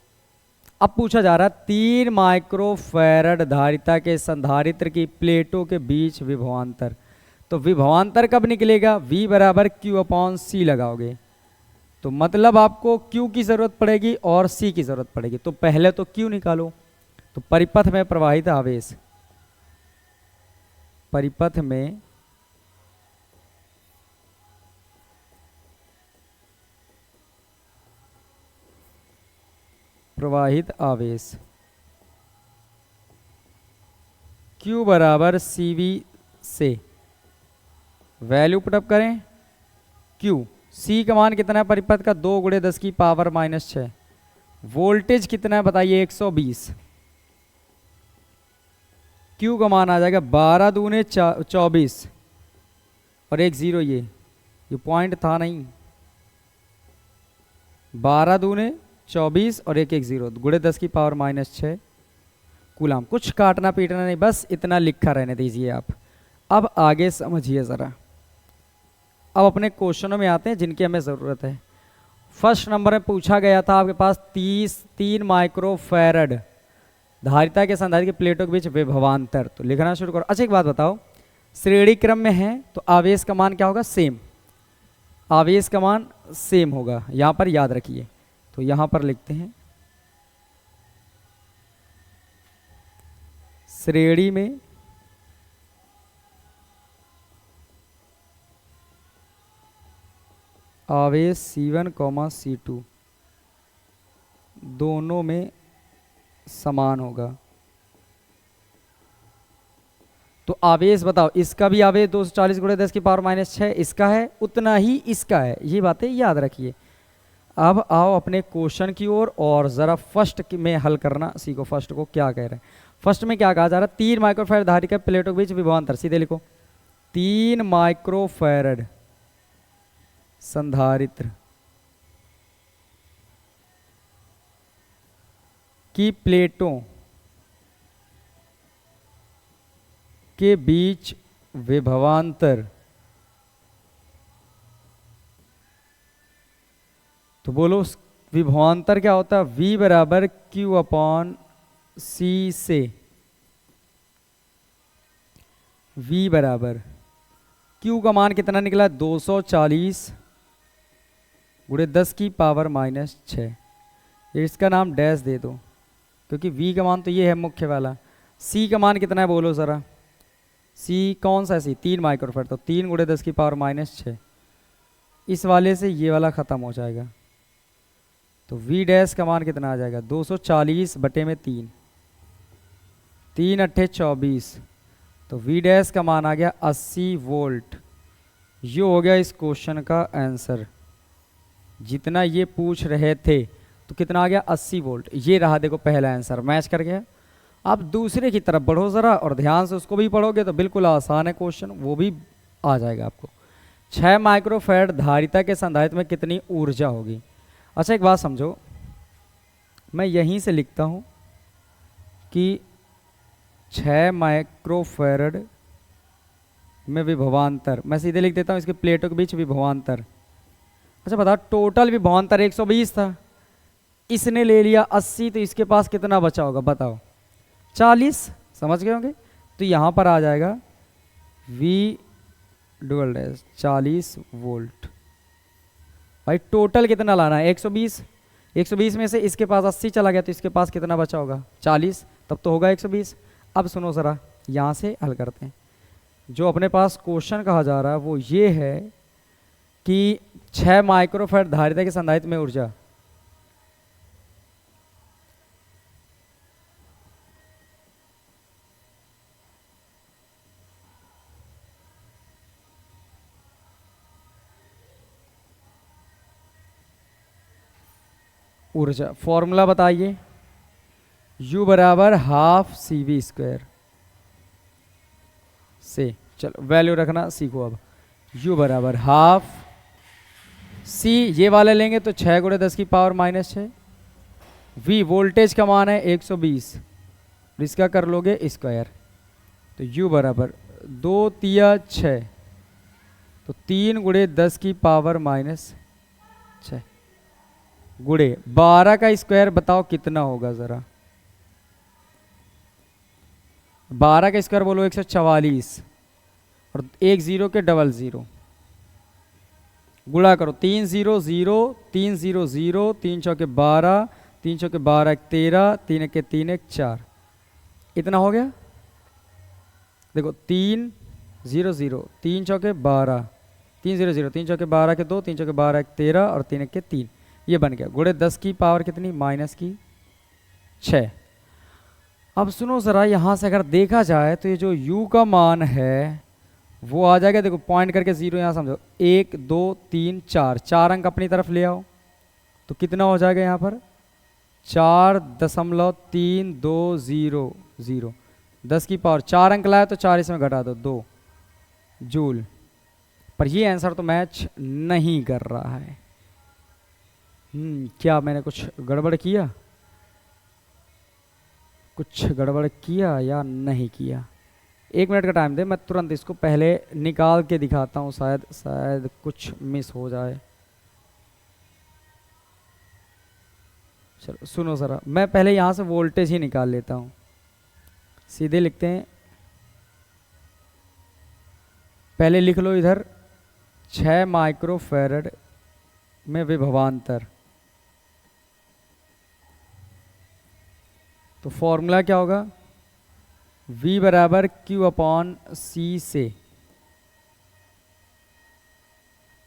अब पूछा जा रहा है 3 माइक्रोफैरड धारिता के संधारित्र की प्लेटों के बीच विभवांतर। तो विभवांतर कब निकलेगा? V बराबर Q अपॉन C लगाओगे तो मतलब आपको Q की जरूरत पड़ेगी और C की जरूरत पड़ेगी। तो पहले तो Q निकालो। तो परिपथ में प्रवाहित आवेश, परिपथ में प्रवाहित आवेश Q बराबर CV से वैल्यू पुटअप करें। Q C का मान कितना है परिपथ का? 2 × 10⁻⁻⁶। वोल्टेज कितना है बताइए? 120। Q का मान आ जाएगा 12 दूने 24 और 1 0। ये पॉइंट था नहीं। 12 दूने 24 और 1 1 0 × 10⁻⁻⁶ कूलाम। कुछ काटना पीटना नहीं, बस इतना लिखा रहने दीजिए आप। अब आगे समझिए ज़रा। अब अपने क्वेश्चनों में आते हैं जिनकी हमें ज़रूरत है। फर्स्ट नंबर में पूछा गया था आपके पास 3 माइक्रोफैरड धारिता के संधारित्र की प्लेटों के बीच विभवांतर। तो लिखना शुरू करो। अच्छा एक बात बताओ, श्रेणी क्रम में है तो आवेश का मान क्या होगा? सेम। आवेश का मान सेम होगा, यहाँ पर याद रखिए। तो यहाँ पर लिखते हैं श्रेणी में आवेश C1, C2 दोनों में समान होगा। तो आवेश बताओ, इसका भी आवेश 240 × 10⁻⁻⁶ इसका है, उतना ही इसका है। ये बातें याद रखिए। अब आओ अपने क्वेश्चन की ओर और ज़रा फर्स्ट में हल करना सीखो। फर्स्ट को क्या कह रहे हैं? फर्स्ट में क्या कहा जा रहा है? 3 माइक्रोफैरड धारिता प्लेटों के बीच विभवांतर। सीधे लिखो 3 माइक्रोफैरड संधारित्र की प्लेटों के बीच विभवांतर। तो बोलो विभवांतर क्या होता है? V बराबर Q अपॉन C से। V बराबर Q का मान कितना निकला? 240 × 10⁻⁻⁶। इसका नाम डैश दे दो क्योंकि V का मान तो ये है मुख्य वाला। C का मान कितना है बोलो ज़रा? C कौन सा है? C 3 microfarad. तो 3 × 10⁻⁻⁶। इस वाले से ये वाला ख़त्म हो जाएगा। तो V डैश का मान कितना आ जाएगा? 240/3। 3 × 8 = 24। तो V डैश का मान आ गया 80 वोल्ट। ये हो गया इस क्वेश्चन का आंसर। जितना ये पूछ रहे थे तो कितना आ गया? 80 वोल्ट। ये रहा देखो पहला आंसर, मैच कर गया। आप दूसरे की तरफ बढ़ो ज़रा और ध्यान से उसको भी पढ़ोगे तो बिल्कुल आसान है क्वेश्चन, वो भी आ जाएगा आपको। 6 माइक्रोफैरड धारिता के संधारित्र में कितनी ऊर्जा होगी? अच्छा एक बात समझो, मैं यहीं से लिखता हूँ कि 6 माइक्रोफैरड में विभवांतर, मैं सीधे लिख देता हूँ इसके प्लेटों के बीच विभवांतर। अच्छा बताओ, टोटल विभवांतर 120 था, इसने ले लिया 80, तो इसके पास कितना बचा होगा बताओ? 40। समझ गए होंगे? तो यहाँ पर आ जाएगा V डबल डैश 40 वोल्ट। भाई टोटल कितना लाना है? 120। 120 में से इसके पास 80 चला गया तो इसके पास कितना बचा होगा? 40। तब तो होगा 120। अब सुनो ज़रा, यहाँ से हल करते हैं। जो अपने पास क्वेश्चन कहा जा रहा है वो ये है कि 6 माइक्रोफैरड धारिता के संधारित्र में ऊर्जा, ऊर्जा फॉर्मूला बताइए। U बराबर ½ से, चलो वैल्यू रखना सीखो। अब U बराबर हाफ C, ये वाले लेंगे तो 6 × 10⁻⁻⁶। V वोल्टेज का मान है 120, इसका कर लोगे स्क्वायर। तो U बराबर 2 तिया 6, तो 3 × 10⁻⁻⁶। गुड़े 12 का स्क्वायर बताओ कितना होगा जरा। 12 का स्क्वायर बोलो 144 और एक जीरो के डबल जीरो गुणा करो 3 0 0 3 0 0 3 चौके 12 3 चौके 12 एक 13 3 एक 3 एक 4 इतना हो गया। देखो 3 0 0 3 चौके 12 3 0 0 3 चौके 12 के 2 3 चौके 12 एक 13 और 3 एक के 3 ये बन गया। गुणे 10 की पावर कितनी माइनस की 6। अब सुनो ज़रा यहाँ से अगर देखा जाए तो ये जो u का मान है वो आ जाएगा। देखो पॉइंट करके जीरो यहाँ समझो 1 2 3 4 4 अंक अपनी तरफ ले आओ तो कितना हो जाएगा यहाँ पर 4.320 10 की पावर 4 अंक लाया तो 4 इसमें घटा दो 2 जूल। पर ये आंसर तो मैच नहीं कर रहा है। क्या मैंने कुछ गड़बड़ किया, कुछ गड़बड़ किया या नहीं किया। 1 मिनट का टाइम दे, मैं तुरंत इसको पहले निकाल के दिखाता हूँ, शायद कुछ मिस हो जाए। चलो सुनो ज़रा, मैं पहले यहाँ से वोल्टेज ही निकाल लेता हूँ। सीधे लिखते हैं, पहले लिख लो इधर 6 माइक्रोफैरड में विभवांतर। तो फॉर्मूला क्या होगा V बराबर Q अपॉन C से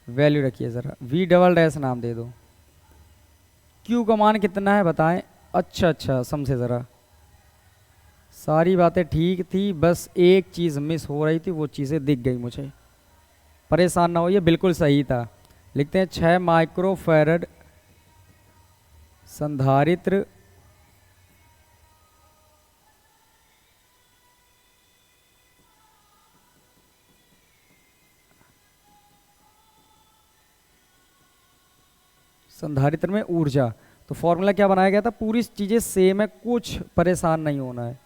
वैल्यू रखिए ज़रा, V डबल डैश नाम दे दो। Q का मान कितना है बताएं। अच्छा समझे ज़रा, सारी बातें ठीक थी, बस एक चीज़ मिस हो रही थी, वो चीज़ें दिख गई मुझे। परेशान ना हो, ये बिल्कुल सही था। लिखते हैं 6 माइक्रोफैरड संधारित्र संधारित्र में ऊर्जा। तो फॉर्मूला क्या बनाया गया था, पूरी चीजें सेम है, कुछ परेशान नहीं होना है।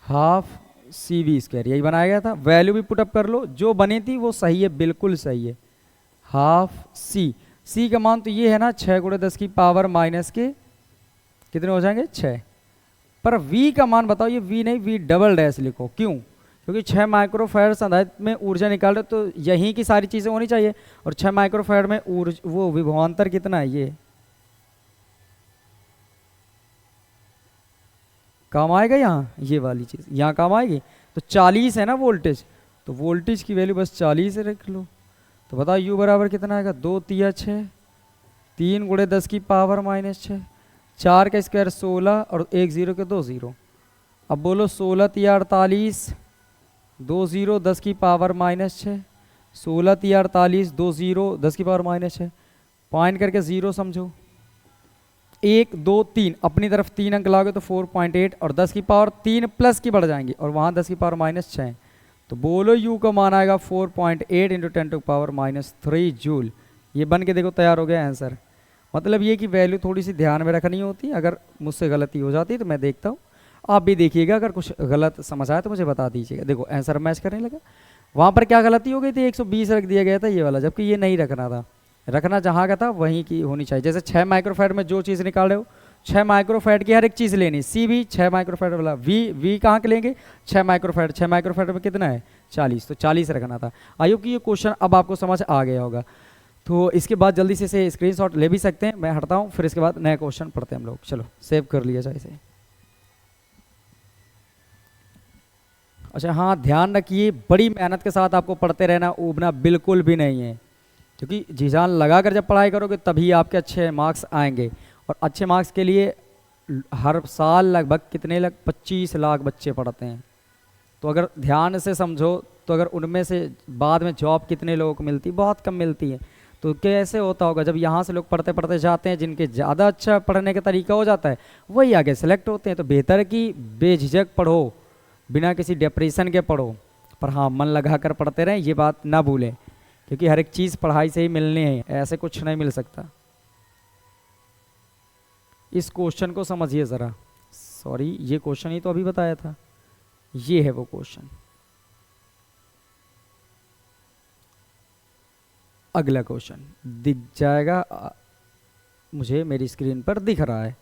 हाफ CV², यही बनाया गया था। वैल्यू भी पुटअप कर लो, जो बनी थी वो सही है, बिल्कुल सही है। हाफ C का मान तो ये है ना 6 × 10 की पावर माइनस के कितने हो जाएंगे 6। पर V का मान बताओ, ये V नहीं, V डबल डैश लिखो। क्यों? क्योंकि 6 माइक्रोफैरड संधारित्र में ऊर्जा निकाल रहे तो यहीं की सारी चीज़ें होनी चाहिए। और 6 माइक्रोफैरड में वो विभवांतर कितना है, ये काम आएगा यहाँ, ये वाली चीज़ यहाँ काम आएगी। तो 40 है ना वोल्टेज, तो वोल्टेज की वैल्यू बस 40 रख लो। तो बताओ U बराबर कितना आएगा, 2 तिया 6, 3 × 10 की पावर माइनस 6, 4 का स्क्वायर 16 और 1 0 के 2 0। अब बोलो 16 तिया 48, 2 0 10 की पावर माइनस 6, 16 तिया 48 2 0 10 की पावर माइनस 6। पॉइंट करके जीरो समझो, 1 2 3 अपनी तरफ 3 अंक लाओगे तो 4.8 और 10 की पावर 3 प्लस की बढ़ जाएंगी और वहाँ 10 की पावर माइनस 6। तो बोलो U का मान आएगा 4.8 × 10⁻³ जूल। ये बन के देखो तैयार हो गया आंसर। मतलब ये कि वैल्यू थोड़ी सी ध्यान में रखनी होती, अगर मुझसे गलती हो जाती तो मैं देखता हूँ, आप भी देखिएगा। अगर कुछ गलत समझ आए तो मुझे बता दीजिएगा। देखो आंसर मैच करने लगा। वहाँ पर क्या गलती हो गई थी, 120 रख दिया गया था ये वाला, जबकि ये नहीं रखना था। रखना जहाँ का था वहीं की होनी चाहिए। जैसे 6 माइक्रोफैरड में जो चीज़ निकाल रहे हो, 6 माइक्रोफैरड की हर एक चीज़ लेनी। C भी 6 माइक्रोफैरड वाला, V कहाँ के लेंगे 6 माइक्रोफैरड। 6 माइक्रोफैरड में कितना है 40, तो 40 रखना था। आई होप कि ये क्वेश्चन अब आपको समझ आ गया होगा। तो इसके बाद जल्दी से इसे स्क्रीनशॉट ले भी सकते हैं, मैं हटता हूँ, फिर इसके बाद नया क्वेश्चन पढ़ते हैं हम लोग। चलो सेव कर लिया जाए इसे। अच्छा हाँ, ध्यान रखिए, बड़ी मेहनत के साथ आपको पढ़ते रहना, ऊबना बिल्कुल भी नहीं है, क्योंकि जी जान लगा कर जब पढ़ाई करोगे तभी आपके अच्छे मार्क्स आएंगे। और अच्छे मार्क्स के लिए हर साल लगभग 25 लाख बच्चे पढ़ते हैं। तो अगर ध्यान से समझो तो अगर उनमें से बाद में जॉब कितने लोगों को मिलती, बहुत कम मिलती है। तो कैसे होता होगा, जब यहाँ से लोग पढ़ते पढ़ते जाते हैं, जिनके ज़्यादा अच्छा पढ़ने का तरीका हो जाता है वही आगे सेलेक्ट होते हैं। तो बेहतर है कि बेझिझक पढ़ो, बिना किसी डिप्रेशन के पढ़ो, पर हाँ मन लगा कर पढ़ते रहें, ये बात ना भूलें, क्योंकि हर एक चीज़ पढ़ाई से ही मिलनी है, ऐसे कुछ नहीं मिल सकता। इस क्वेश्चन को समझिए ज़रा। सॉरी, ये क्वेश्चन ही तो अभी बताया था, ये है वो क्वेश्चन। अगला क्वेश्चन दिख जाएगा, मुझे मेरी स्क्रीन पर दिख रहा है।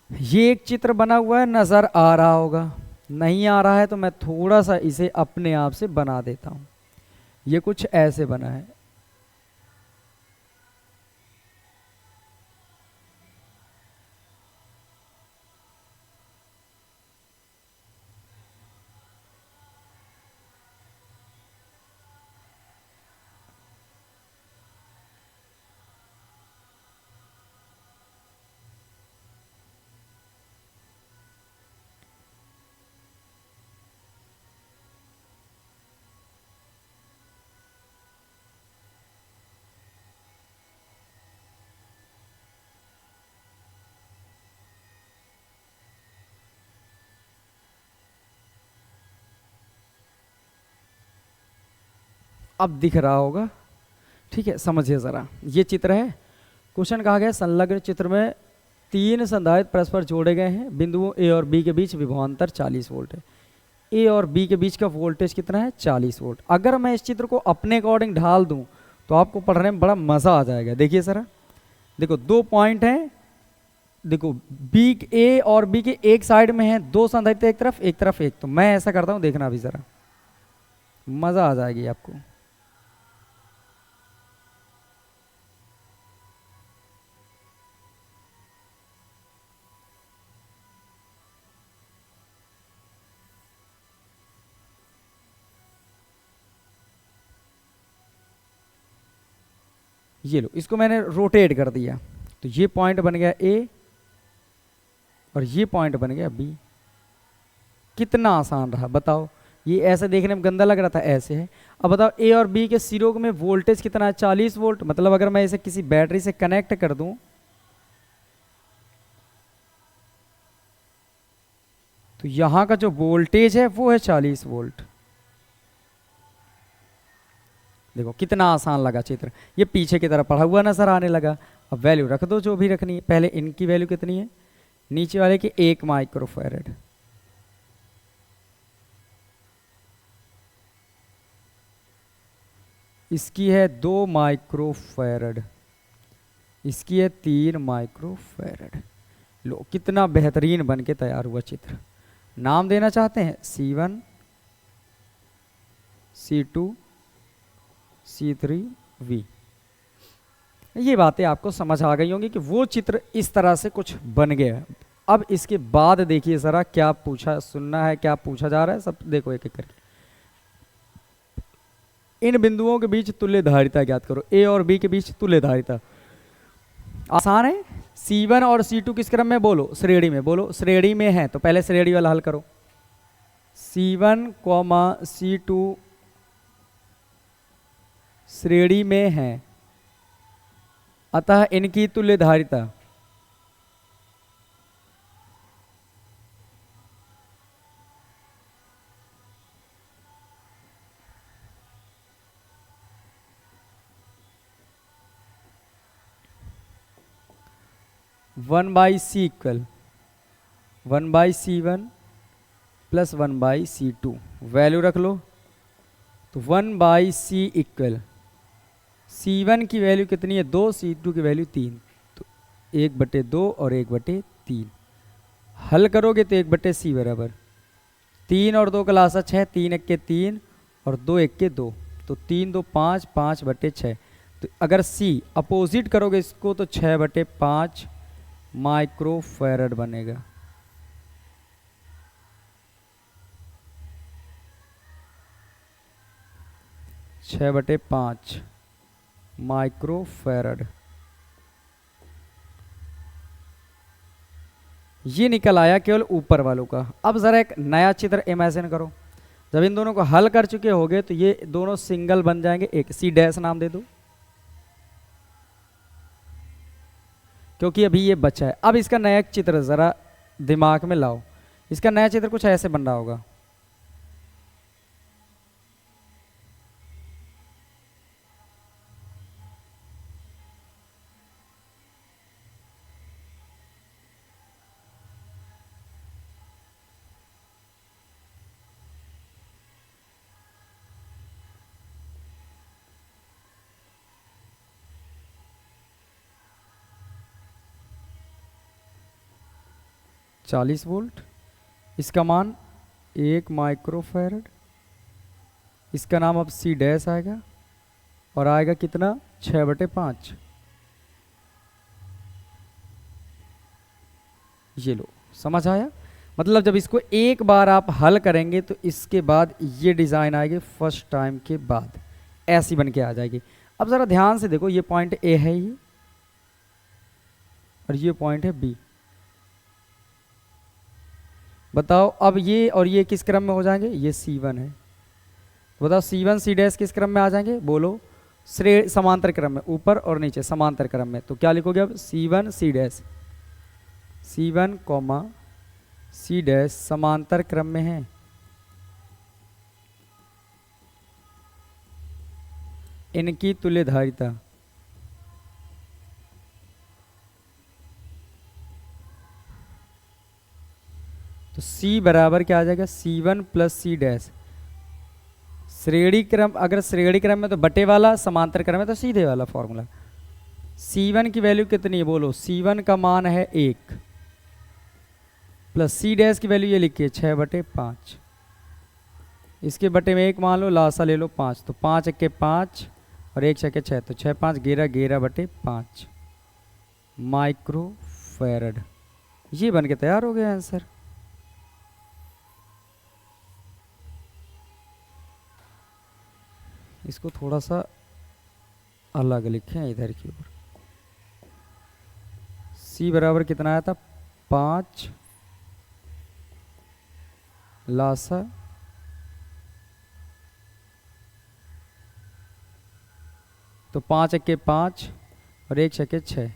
ये एक चित्र बना हुआ है, नज़र आ रहा होगा। नहीं आ रहा है तो मैं थोड़ा सा इसे अपने आप से बना देता हूँ। ये कुछ ऐसे बना है। अब दिख रहा होगा, ठीक है। समझिए ज़रा, ये चित्र है। क्वेश्चन कहा गया संलग्न चित्र में तीन संधारित्र परस्पर जोड़े गए हैं, बिंदुओं ए और बी के बीच विभवांतर 40 वोल्ट है। ए और बी के बीच का वोल्टेज कितना है? 40 वोल्ट। अगर मैं इस चित्र को अपने अकॉर्डिंग ढाल दूं तो आपको पढ़ने में बड़ा मज़ा आ जाएगा। देखिए सर, देखो दो पॉइंट हैं, देखो बी ए और बी के एक साइड में है, दो संधारित्र एक तरफ एक तरफ एक। तो मैं ऐसा करता हूँ, देखना अभी ज़रा, मज़ा आ जाएगी आपको। ये लो, इसको मैंने रोटेट कर दिया तो ये पॉइंट बन गया ए और ये पॉइंट बन गया बी। कितना आसान रहा बताओ। ये ऐसे देखने में गंदा लग रहा था, ऐसे है। अब बताओ ए और बी के सिरों में वोल्टेज कितना है? 40 वोल्ट। मतलब अगर मैं इसे किसी बैटरी से कनेक्ट कर दूं तो यहां का जो वोल्टेज है वो है 40 वोल्ट। देखो कितना आसान लगा चित्र। ये पीछे की तरफ पढ़ा हुआ नजर आने लगा। अब वैल्यू रख दो जो भी रखनी है। पहले इनकी वैल्यू कितनी है? नीचे वाले की 1 माइक्रोफैरड, इसकी है 2 माइक्रोफैरड, इसकी है 3 माइक्रोफैरड। लो कितना बेहतरीन बन के तैयार हुआ चित्र। नाम देना चाहते हैं C1, C2, C3, V। ये बातें आपको समझ आ गई होंगी कि वो चित्र इस तरह से कुछ बन गया। अब इसके बाद देखिए ज़रा क्या पूछा, सुनना है क्या पूछा जा रहा है, सब देखो एक एक करके। इन बिंदुओं के बीच तुल्य धारिता ज्ञात करो। ए और बी के बीच तुल्य धारिता आसान है। C1 और C2 किस क्रम में? बोलो श्रेणी में, बोलो श्रेणी में है तो पहले श्रेणी वाला हल करो। C1, C2 श्रेणी में है, अतः इनकी तुल्य धारिता 1/C equal 1/C1 plus 1/C2। Value रख लो तो 1/C इक्वल C1 की वैल्यू कितनी है? 2, C2 की वैल्यू 3, तो 1/2 और 1/3। हल करोगे तो 1/C बराबर 3 और 2 का लासा 6, 3 1 के 3 और 2 1 के 2, तो 3 2 5, 5/6। तो अगर C अपोजिट करोगे इसको तो 6/5 माइक्रोफैरड बनेगा। छः बटे 5 माइक्रोफैरड। ये निकल आया केवल ऊपर वालों का। अब जरा एक नया चित्र इमेजिन करो। जब इन दोनों को हल कर चुके होगे तो ये दोनों सिंगल बन जाएंगे। एक C डैश नाम दे दो क्योंकि अभी ये बचा है। अब इसका नया चित्र जरा दिमाग में लाओ। इसका नया चित्र कुछ ऐसे बन रहा होगा। 40 वोल्ट, इसका मान 1 माइक्रोफैरड, इसका नाम अब सी डैश आएगा और आएगा कितना 6/5। ये लो, समझ आया? मतलब जब इसको एक बार आप हल करेंगे तो इसके बाद ये डिज़ाइन आएगी फर्स्ट टाइम के बाद, ऐसी बन के आ जाएगी। अब ज़रा ध्यान से देखो, ये पॉइंट ए है ये, और ये पॉइंट है बी। बताओ अब ये और ये किस क्रम में हो जाएंगे? ये C1 है। तो बताओ C1 C डैश किस क्रम में आ जाएंगे? बोलो, समांतर क्रम में, ऊपर और नीचे समांतर क्रम में। तो क्या लिखोगे अब? C1 C dash, C1 comma C dash समांतर क्रम में है। इनकी तुल्यधारिता तो C बराबर क्या आ जाएगा? C1 plus C dash. श्रेणी क्रम, अगर श्रेणी क्रम में तो बटे वाला, समांतर क्रम में तो सीधे वाला फॉर्मूला। C1 की वैल्यू कितनी है? बोलो, C1 का मान है 1 प्लस C डैश की वैल्यू ये लिखिए 6/5। इसके बटे में 1 मान लो, लासा ले लो 5, तो 5 1 5 और 1 6 6, तो 6 5 11 11/5 माइक्रोफैरड। ये बन के तैयार हो गया आंसर। इसको थोड़ा सा अलग लिखें इधर की ओर। C बराबर कितना आया था? 5 लासा तो 5 1 5 और 1 6 6,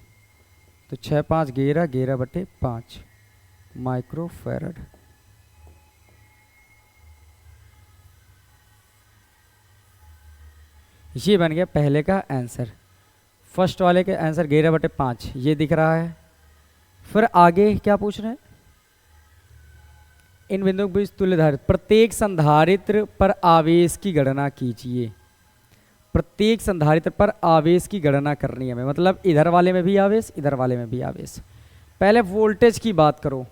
तो 6 5 11 11/5 माइक्रोफैरड। ये बन गया पहले का आंसर। फर्स्ट वाले के आंसर 11/5 ये दिख रहा है। फिर आगे क्या पूछ रहे हैं? इन बिंदुओं के बीच तुल्यधारित्र प्रत्येक संधारित्र पर आवेश की गणना कीजिए। प्रत्येक संधारित्र पर आवेश की गणना करनी है हमें, मतलब इधर वाले में भी आवेश, इधर वाले में भी आवेश। पहले वोल्टेज की बात करो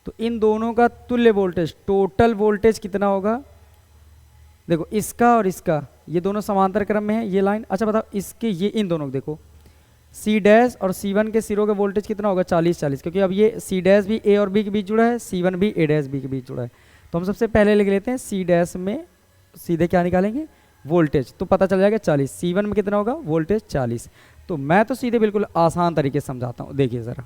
तो इन दोनों का तुल्य वोल्टेज, टोटल वोल्टेज कितना होगा? देखो इसका और इसका, ये दोनों समांतर क्रम में है, ये लाइन। अच्छा बताओ इसके, ये इन दोनों को देखो, C डैश और C1 के सिरों का वोल्टेज कितना होगा? 40 40, क्योंकि अब ये C डैश भी A और B के बीच जुड़ा है, C1 भी A डैश B के बीच जुड़ा है। तो हम सबसे पहले लिख लेते हैं C डैश में सीधे क्या निकालेंगे? वोल्टेज। तो पता चल जाएगा 40। C1 में कितना होगा? वोल्टेज 40। तो मैं तो सीधे बिल्कुल आसान तरीके से समझाता हूँ, देखिए ज़रा।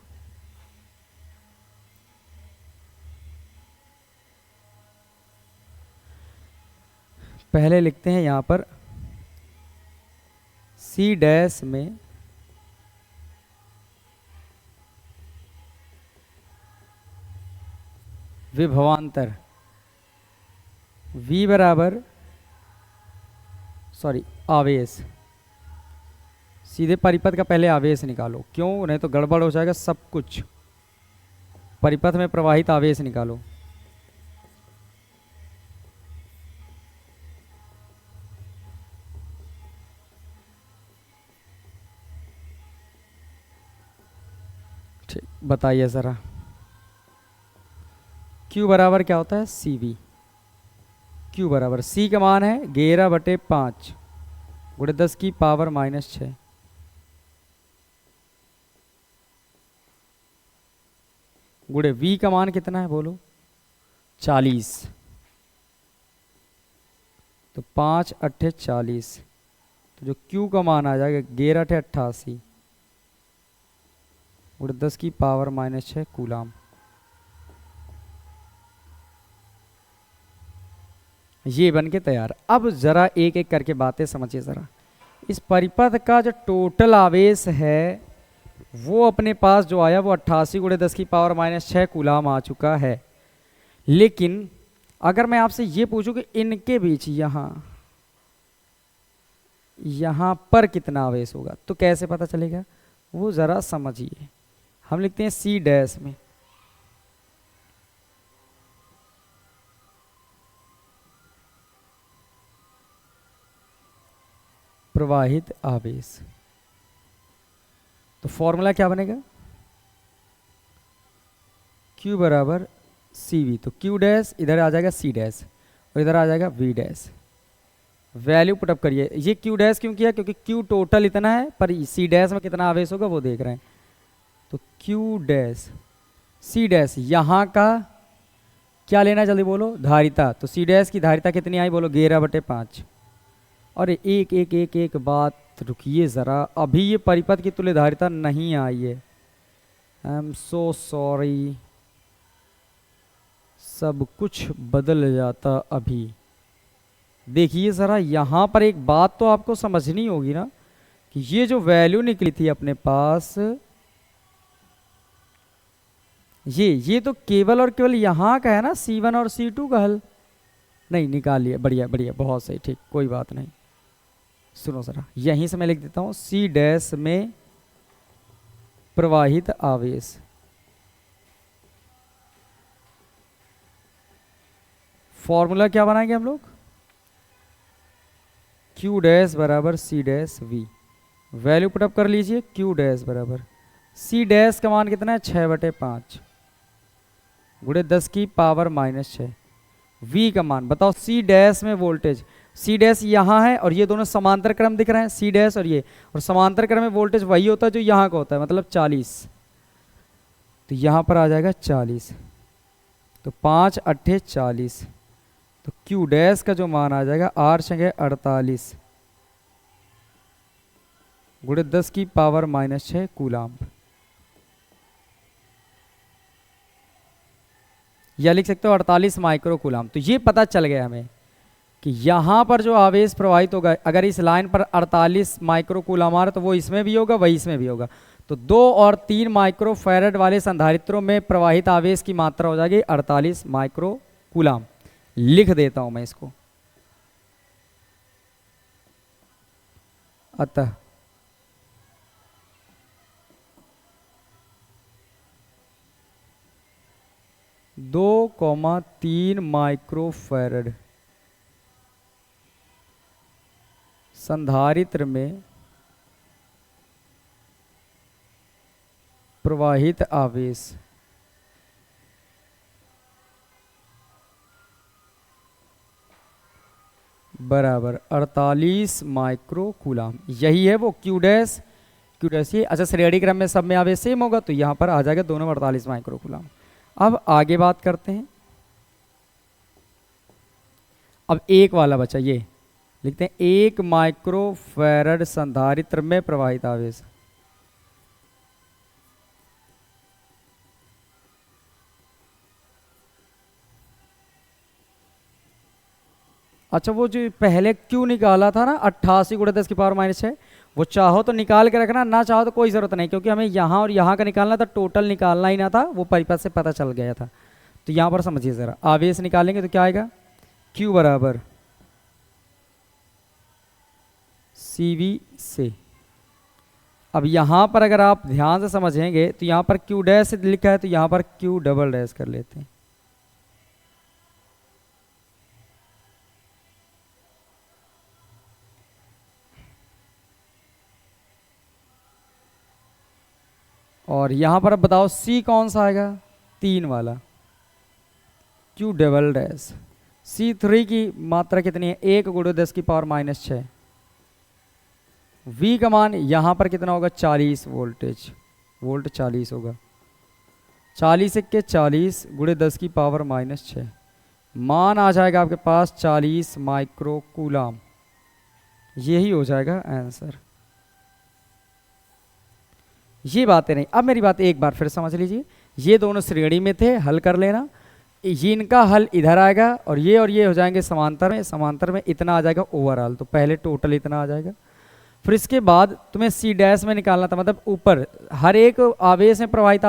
पहले लिखते हैं यहाँ पर C डैश में विभवांतर V बराबर, सॉरी आवेश, सीधे परिपथ का पहले आवेश निकालो, क्यों? नहीं तो गड़बड़ हो जाएगा सब कुछ। परिपथ में प्रवाहित आवेश निकालो। ठीक, बताइए ज़रा। Q बराबर क्या होता है? CV। Q बराबर, C का मान है 11/5 गुणे 10 की पावर -6। गुणे V का मान कितना है? बोलो, 40। तो 5 8 40, तो जो Q का मान आ जाएगा 11 8 88 गुणे 10 की पावर -6 कूलाम। ये बन के तैयार। अब जरा एक एक करके बातें समझिए जरा। इस परिपथ का जो टोटल आवेश है वो अपने पास जो आया वो 88 गुणे 10 की पावर -6 कूलाम आ चुका है। लेकिन अगर मैं आपसे ये पूछूं कि इनके बीच यहां पर कितना आवेश होगा तो कैसे पता चलेगा? वो जरा समझिए। हम लिखते हैं C डैश में प्रवाहित आवेश, तो फॉर्मूला क्या बनेगा? Q बराबर सी वी, तो Q डैश इधर आ जाएगा C डैश और इधर आ जाएगा V डैश। वैल्यू पुटअप करिए। ये Q डैश क्यों किया, क्योंकि Q टोटल इतना है पर C डैश में कितना आवेश होगा वो देख रहे हैं। तो Q डैश C डैश यहाँ का क्या लेना है जल्दी बोलो, धारिता। तो C डैश की धारिता कितनी आई बोलो, 11/5। और एक एक एक एक बात रुकिए ज़रा, अभी ये परिपथ की तुल्य धारिता नहीं आई है। आई एम सो सॉरी, सब कुछ बदल जाता अभी। देखिए ज़रा, यहाँ पर एक बात तो आपको समझनी होगी ना कि ये जो वैल्यू निकली थी अपने पास, ये तो केवल और केवल यहाँ का है ना, C1 और C2 का हल नहीं निकाल लिया। बढ़िया बढ़िया, बहुत सही, ठीक, कोई बात नहीं। सुनो ज़रा, यहीं से मैं लिख देता हूँ, C डैश में प्रवाहित आवेश, फॉर्मूला क्या बनाएंगे हम लोग, Q डैश बराबर C dash V। Value put up कर लीजिए, Q डैश बराबर C डैश का मान कितना है, 6/5 गुणे 10 की पावर -6। V का मान बताओ, C डैश में वोल्टेज, C डैश यहाँ है और ये दोनों समांतर क्रम दिख रहे हैं, C डैश और ये, और समांतर क्रम में वोल्टेज वही होता है जो यहाँ का होता है, मतलब 40। तो यहाँ पर आ जाएगा 40, तो 5 8 40, तो Q डैश का जो मान आ जाएगा 8 6 48 गुणे 10 की पावर -6 कूलाम। या लिख सकते हो 48 माइक्रो कूलाम। तो ये पता चल गया हमें कि यहाँ पर जो आवेश प्रवाहित होगा, अगर इस लाइन पर 48 माइक्रो कूलाम आ रहा तो वो इसमें भी होगा, वही इसमें भी होगा। तो 2 और 3 माइक्रो फैरड वाले संधारित्रों में प्रवाहित आवेश की मात्रा हो जाएगी 48 माइक्रो कूलाम। लिख देता हूं मैं इसको। अतः दो 3 माइक्रो फैरड संधारित्र में प्रवाहित आवेश बराबर 48 माइक्रो कूलाम। यही है वो Q डैश। Q डैश ये, अच्छा श्रेणी क्रम में सब में आवेश सेम होगा तो यहाँ पर आ जाएगा दोनों 48 माइक्रो कूलाम। अब आगे बात करते हैं। अब एक वाला बचा, ये लिखते हैं 1 माइक्रो फैरड संधारित्र में प्रवाहित आवेश। अच्छा वो जो पहले Q निकाला था ना 88 गुणे 10 की पावर -6, वो चाहो तो निकाल के रखना, ना चाहो तो कोई ज़रूरत नहीं, क्योंकि हमें यहाँ और यहाँ का निकालना था, टोटल निकालना ही ना था, वो परिपथ से पता चल गया था। तो यहाँ पर समझिए ज़रा, आवेश निकालेंगे तो क्या आएगा, Q बराबर CV से। अब यहाँ पर अगर आप ध्यान से समझेंगे तो यहाँ पर Q डैश लिखा है, तो यहाँ पर Q डबल डैश कर लेते हैं। और यहाँ पर अब बताओ C कौन सा आएगा, 3 वाला, Q डबल डैश। C3 की मात्रा कितनी है, 1 गुणे 10 की पावर -6। V का मान यहाँ पर कितना होगा, 40 वोल्टेज, वोल्ट 40 होगा, 40 के 40 गुणे 10 की पावर -6, मान आ जाएगा आपके पास 40 माइक्रो कूलाम। यही हो जाएगा आंसर। ये बातें नहीं, अब मेरी बात एक बार फिर समझ लीजिए। ये दोनों श्रेणी में थे, हल कर लेना, ये इनका हल इधर आएगा और ये हो जाएंगे समांतर में, समांतर में इतना आ जाएगा ओवरऑल, तो पहले टोटल इतना आ जाएगा। फिर इसके बाद तुम्हें C डैश में निकालना था, मतलब ऊपर हर एक आवेश में प्रवाहित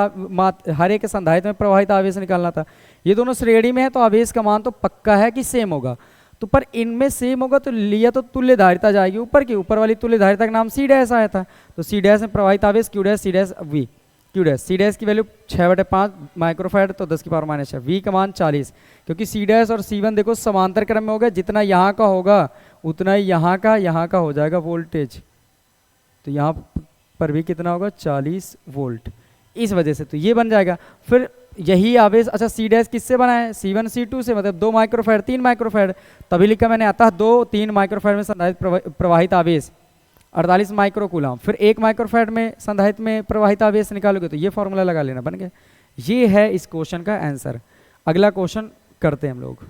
हर एक संधारित्र में प्रवाहित आवेश निकालना था। ये दोनों श्रेणी में है तो आवेश का मान तो पक्का है कि सेम होगा, तो पर इनमें सेम होगा तो लिया तो तुल्य धारिता जाएगी ऊपर की, ऊपर वाली तुल्य धारिता का नाम C डैश आया था, तो C डैश में प्रवाहित आवेश Q dash, C dash V, Q dash, C dash की वैल्यू 6/5 माइक्रोफैरड, तो 10 की पावर -6, V का मान 40, क्योंकि C डैश और C1 देखो समांतर क्रम में होगा, जितना यहाँ का होगा उतना ही यहाँ का हो जाएगा वोल्टेज, तो यहाँ पर भी कितना होगा, 40 वोल्ट, इस वजह से तो ये बन जाएगा। फिर यही आवेश, अच्छा सी डैश किससे बना है, C1 C2 से, मतलब 2 माइक्रोफैड 3 माइक्रोफैड, तभी लिखा मैंने, अतः 2 3 माइक्रोफैड में संधारित प्रवाहित आवेश 48 माइक्रो कूलम। फिर 1 माइक्रोफैड में संधारित में प्रवाहित आवेश निकालोगे तो ये फॉर्मूला लगा लेना, बन गया। ये है इस क्वेश्चन का आंसर। अगला क्वेश्चन करते हैं हम लोग।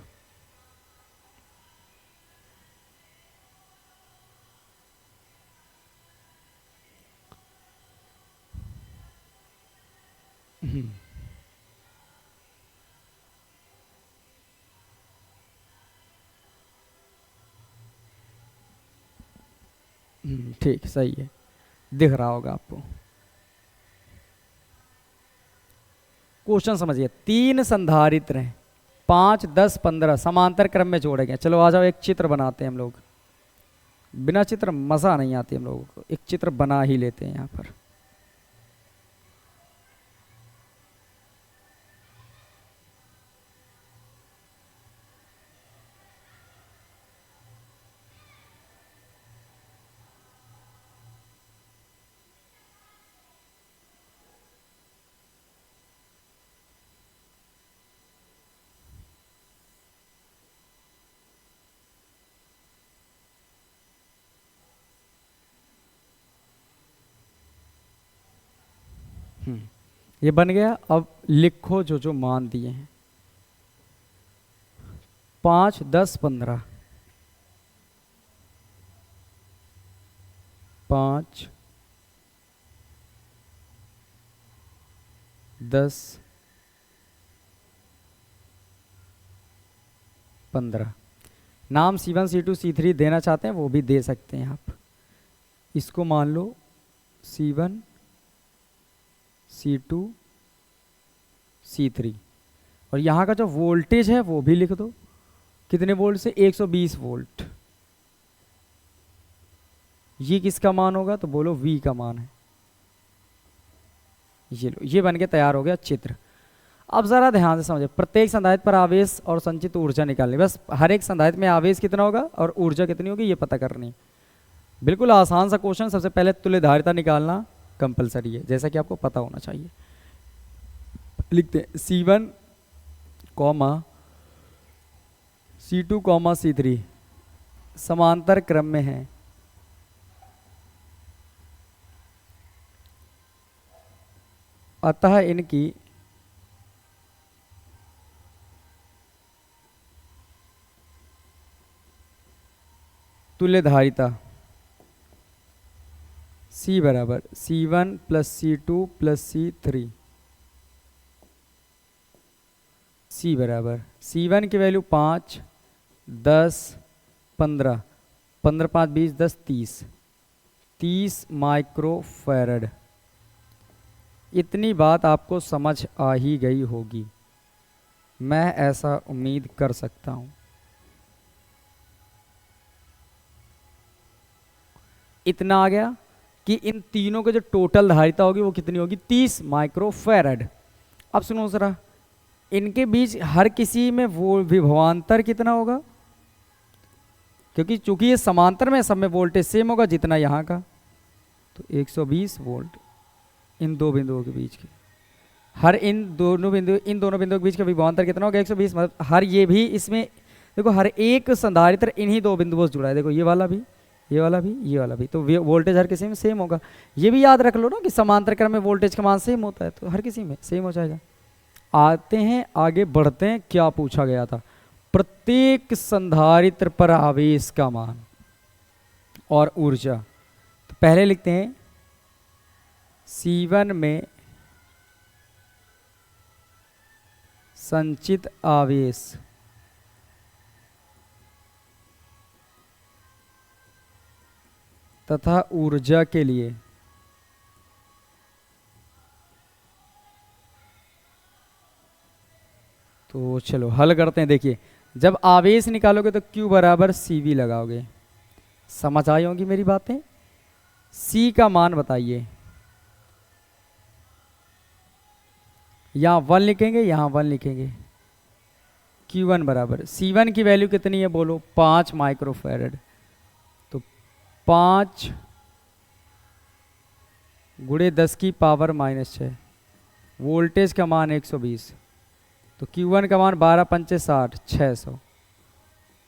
ठीक, सही है, दिख रहा होगा आपको। क्वेश्चन समझिए, 3 संधारित्र हैं, 5 10 15 समांतर क्रम में जोड़े गए। चलो आ जाओ, एक चित्र बनाते हैं हम लोग। बिना चित्र मजा नहीं आती हम लोगों को, एक चित्र बना ही लेते हैं यहाँ पर। ये बन गया। अब लिखो जो जो मान दिए हैं, 5 10 15, 5 10 15। नाम C1 C2 C3 देना चाहते हैं वो भी दे सकते हैं आप। इसको मान लो C1 C2 C3, और यहाँ का जो वोल्टेज है वो भी लिख दो, कितने वोल्ट से, 120 वोल्ट। ये किसका मान होगा, तो बोलो V का मान है। ये लो, ये बन के तैयार हो गया चित्र। अब जरा ध्यान से समझे, प्रत्येक संधारित्र पर आवेश और संचित ऊर्जा निकालनी, बस हर एक संधारित्र में आवेश कितना होगा और ऊर्जा कितनी होगी ये पता करनी। बिल्कुल आसान सा क्वेश्चन। सबसे पहले तुल्यधारिता निकालना कंपलसरी है, जैसा कि आपको पता होना चाहिए। लिखते हैं C1 C2 C3 समांतर क्रम में है, अतः इनकी तुल्यधारिता C बराबर C1 plus C2 plus C3। C बराबर C1 की वैल्यू 5 10 15, 15 5 20 10 30 माइक्रोफैरड। इतनी बात आपको समझ आ ही गई होगी, मैं ऐसा उम्मीद कर सकता हूं। इतना आ गया कि इन तीनों के जो टोटल धारिता होगी वो कितनी होगी, 30 माइक्रोफैरड। अब सुनो जरा, इनके बीच हर किसी में वो विभवांतर कितना होगा, क्योंकि चूंकि ये समांतर में, सब में वोल्टेज सेम होगा जितना यहाँ का, तो 120 वोल्ट इन दो बिंदुओं के बीच के, हर इन दोनों बिंदुओं के बीच का विभवांतर कितना होगा, 120। मतलब हर ये भी इसमें देखो, हर एक संधारित्र इन्हीं दो बिंदुओं से जुड़ा है। देखो ये वाला भी, ये वाला भी, ये वाला भी, तो वोल्टेज हर किसी में सेम होगा। ये भी याद रख लो ना कि समांतर क्रम में वोल्टेज का मान सेम होता है, तो हर किसी में सेम हो जाएगा। आते हैं आगे बढ़ते हैं, क्या पूछा गया था, प्रत्येक संधारित्र पर आवेश का मान और ऊर्जा। तो पहले लिखते हैं C1 में संचित आवेश तथा ऊर्जा के लिए तो चलो हल करते हैं। देखिए, जब आवेश निकालोगे तो Q बराबर CV लगाओगे। समझ आई होंगी मेरी बातें। C का मान बताइए, यहाँ 1 लिखेंगे, यहाँ 1 लिखेंगे। Q1 बराबर C1 की वैल्यू कितनी है बोलो, 5 माइक्रोफैरड। तो 5 × 10⁻⁻⁶, वोल्टेज का मान 120, तो Q1 का मान 12 पंचे 60, 600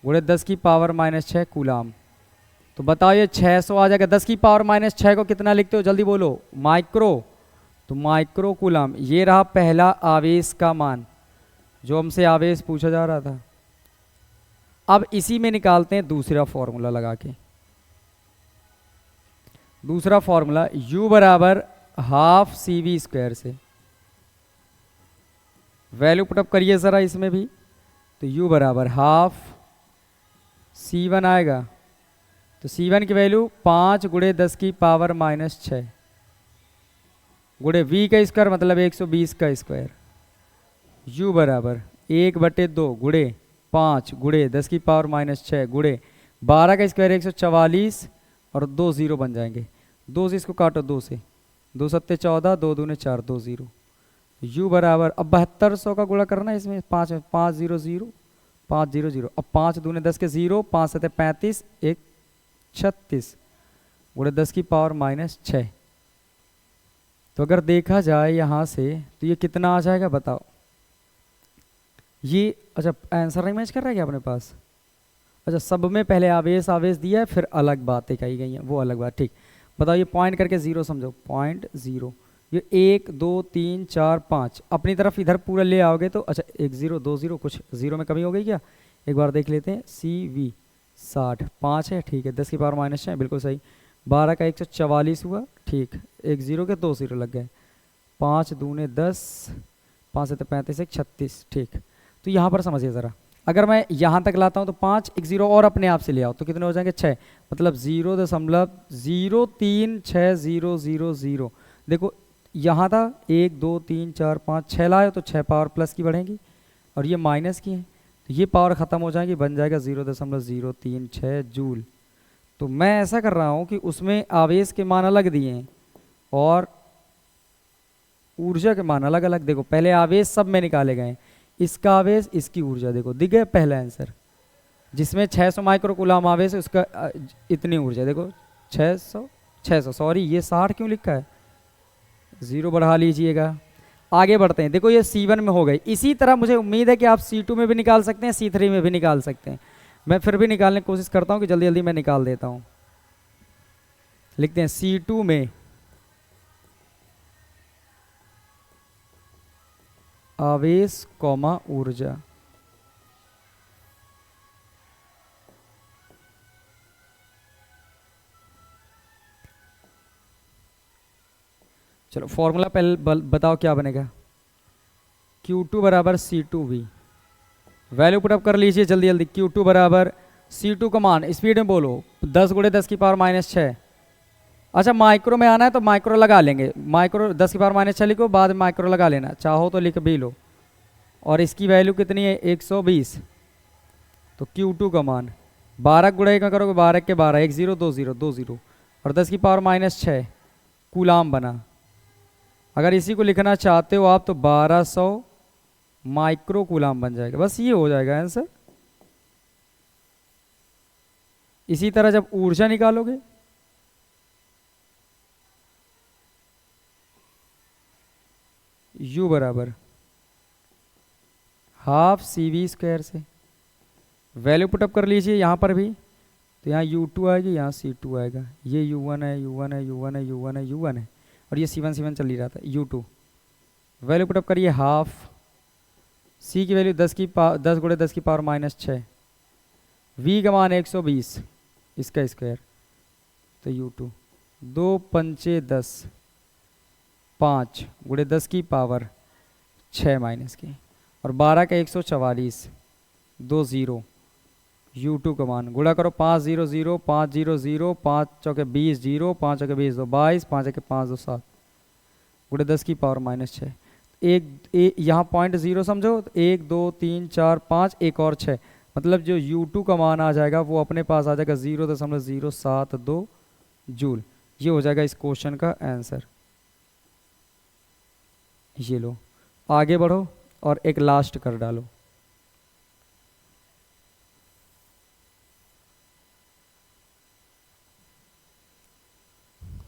गुणे 10 की पावर माइनस 6 कूलाम। तो बताओ ये 600 आ जाएगा, 10 की पावर माइनस 6 को कितना लिखते हो जल्दी बोलो, माइक्रो। तो माइक्रो कूलाम, ये रहा पहला आवेश का मान जो हमसे आवेश पूछा जा रहा था। अब इसी में निकालते हैं दूसरा फॉर्मूला लगा के। दूसरा फॉर्मूला U बराबर हाफ CV स्क्वायर से, वैल्यू पुटअप करिए ज़रा इसमें भी, तो U बराबर हाफ C1 आएगा, तो C1 की वैल्यू 5 गुणे 10 की पावर माइनस 6 गुणे V का स्क्वायर मतलब 120 का स्क्वायर। U बराबर 1/2 गुणे 5 गुणे 10 की पावर माइनस 6 गुणे 12 का स्क्वायर 144 और 2 0 बन जाएंगे। 2 से इसको काटो, 2 से 2 सत्ते 14, 2 दूने 4, 2 0। U बराबर अब 7200 का गुणा करना है इसमें, 5 में 5 0 0 5 0 0, अब 5 दूने 10 के 0, 5 सत्ते 35, 1 36 गुणे 10 की पावर माइनस 6। तो अगर देखा जाए यहाँ से तो ये कितना आ जाएगा बताओ। ये अच्छा आंसर नहीं मैच कर रहा है क्या अपने पास? अच्छा सब में पहले आवेश आवेश दिया है, फिर अलग बातें कही गई हैं, वो अलग बात। ठीक, बताओ ये पॉइंट करके 0 समझो, पॉइंट 0, ये 1 2 3 4 5 अपनी तरफ इधर पूरा ले आओगे तो अच्छा 1 0 2 0 कुछ 0 में कमी हो गई क्या? एक बार देख लेते हैं। CV 60, 5 है, ठीक है, 10 की पावर माइनस 6 बिल्कुल सही। 12 का 144 हुआ, ठीक, 1 0 के 2 0 लग गए, 5 दूने 10, 5 से 35, 1 36, ठीक। तो यहाँ पर समझिए ज़रा, अगर मैं यहाँ तक लाता हूँ तो 5 1 0 और अपने आप से ले आओ तो कितने हो जाएंगे 6, मतलब 0.03600। देखो यहाँ था 1 2 3 4 5 6 लाए तो 6 पावर प्लस की बढ़ेंगी और ये माइनस की है, तो ये पावर ख़त्म हो जाएगी, बन जाएगा 0.036 जूल। तो मैं ऐसा कर रहा हूँ कि उसमें आवेश के मान अलग दिए हैं और ऊर्जा के मान अलग अलग। देखो पहले आवेश सब में निकाले गए, इसका आवेश इसकी ऊर्जा, देखो दिख गया पहला आंसर, जिसमें 600 माइक्रो कूलाम आवेश है उसका इतनी ऊर्जा, देखो 600 सॉरी ये 60 क्यों लिखा है, 0 बढ़ा लीजिएगा। आगे बढ़ते हैं, देखो ये C1 में हो गई। इसी तरह मुझे उम्मीद है कि आप C2 में भी निकाल सकते हैं, C3 में भी निकाल सकते हैं। मैं फिर भी निकालने की कोशिश करता हूँ कि जल्दी जल्दी मैं निकाल देता हूँ। लिखते हैं C2 में आवेश कौमा ऊर्जा, चलो फॉर्मूला पहले बताओ क्या बनेगा। Q2 बराबर C2V, वैल्यू पुटअप कर लीजिए जल्दी जल्दी। Q2 बराबर C2 का मान स्पीड में बोलो 10 गुणे 10 की पावर माइनस 6। अच्छा माइक्रो में आना है तो माइक्रो लगा लेंगे, माइक्रो 10 की पावर माइनस 6 लिखो, बाद में माइक्रो लगा लेना, चाहो तो लिख भी लो। और इसकी वैल्यू कितनी है 120, तो Q2 का मान 12 गुणे का करोगे 12 के 12, 1 0 2 0 2 0 और 10 की पावर माइनस 6 कूलाम बना। अगर इसी को लिखना चाहते हो आप तो 1200 माइक्रो कूलाम बन जाएगा, बस ये हो जाएगा आंसर। इसी तरह जब ऊर्जा निकालोगे U बराबर हाफ CV स्क्वायर से, वैल्यू पुटअप कर लीजिए यहाँ पर भी, तो यहाँ U2 आएगी, यहाँ C2 आएगा, ये U1 है U1 है U1 है U1 है U1 है और ये C1 चल ही रहा था U2। वैल्यू पुटअप करिए, हाफ C की वैल्यू 10 गुणे 10 की पावर माइनस 6, V का मान 120 इसका स्क्वायर, तो U2 2 पंचे 10, 5 गुणे 10 की पावर 6 माइनस की और 12 का 144 2 0, U2 का मान गुणा करो 5 0 0 5 0 0 5 चौके 20 0 5 चौके 20 2 22 5 के 5 2 7 गुणे 10 की पावर माइनस 6। यहाँ पॉइंट 0 समझो, 1 2 3 4 5 एक और 6, मतलब जो U2 का मान आ जाएगा वो अपने पास आ जाएगा 0.072 जूल। ये हो जाएगा इस क्वेश्चन का आंसर। ये लो आगे बढ़ो और एक लास्ट कर डालो।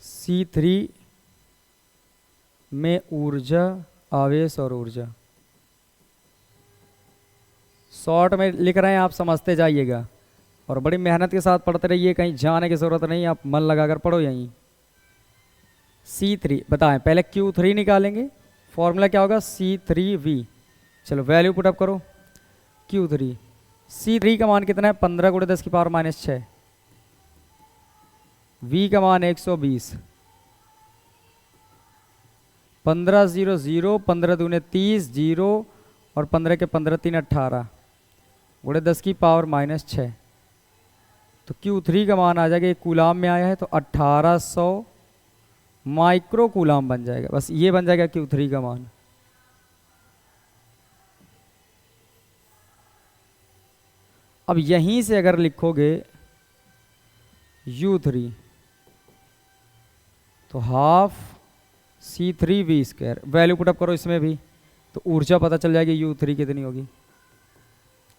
C3 में ऊर्जा आवेश और ऊर्जा। शॉर्ट में लिख रहे हैं, आप समझते जाइएगा और बड़ी मेहनत के साथ पढ़ते रहिए, कहीं जाने की ज़रूरत नहीं, आप मन लगाकर पढ़ो यहीं। C3 बताएं, पहले Q3 निकालेंगे, फॉर्मूला क्या होगा C3V। चलो वैल्यू पुटअप करो, Q3 C3 का मान कितना है 15 × 10⁻⁻6, V का मान 120, 15 0 0, 15 दूने 30 0 और 15 के 15 3 18 × 10⁻⁻6। तो Q3 का मान आ जाएगा, ये कूलाम में आया है तो 1800 माइक्रो कूलाम बन जाएगा। बस ये बन जाएगा Q3 का मान। अब यहीं से अगर लिखोगे U3 तो हाफ C3V², वैल्यू पुटअप करो इसमें भी तो ऊर्जा पता चल जाएगी U3 कितनी होगी।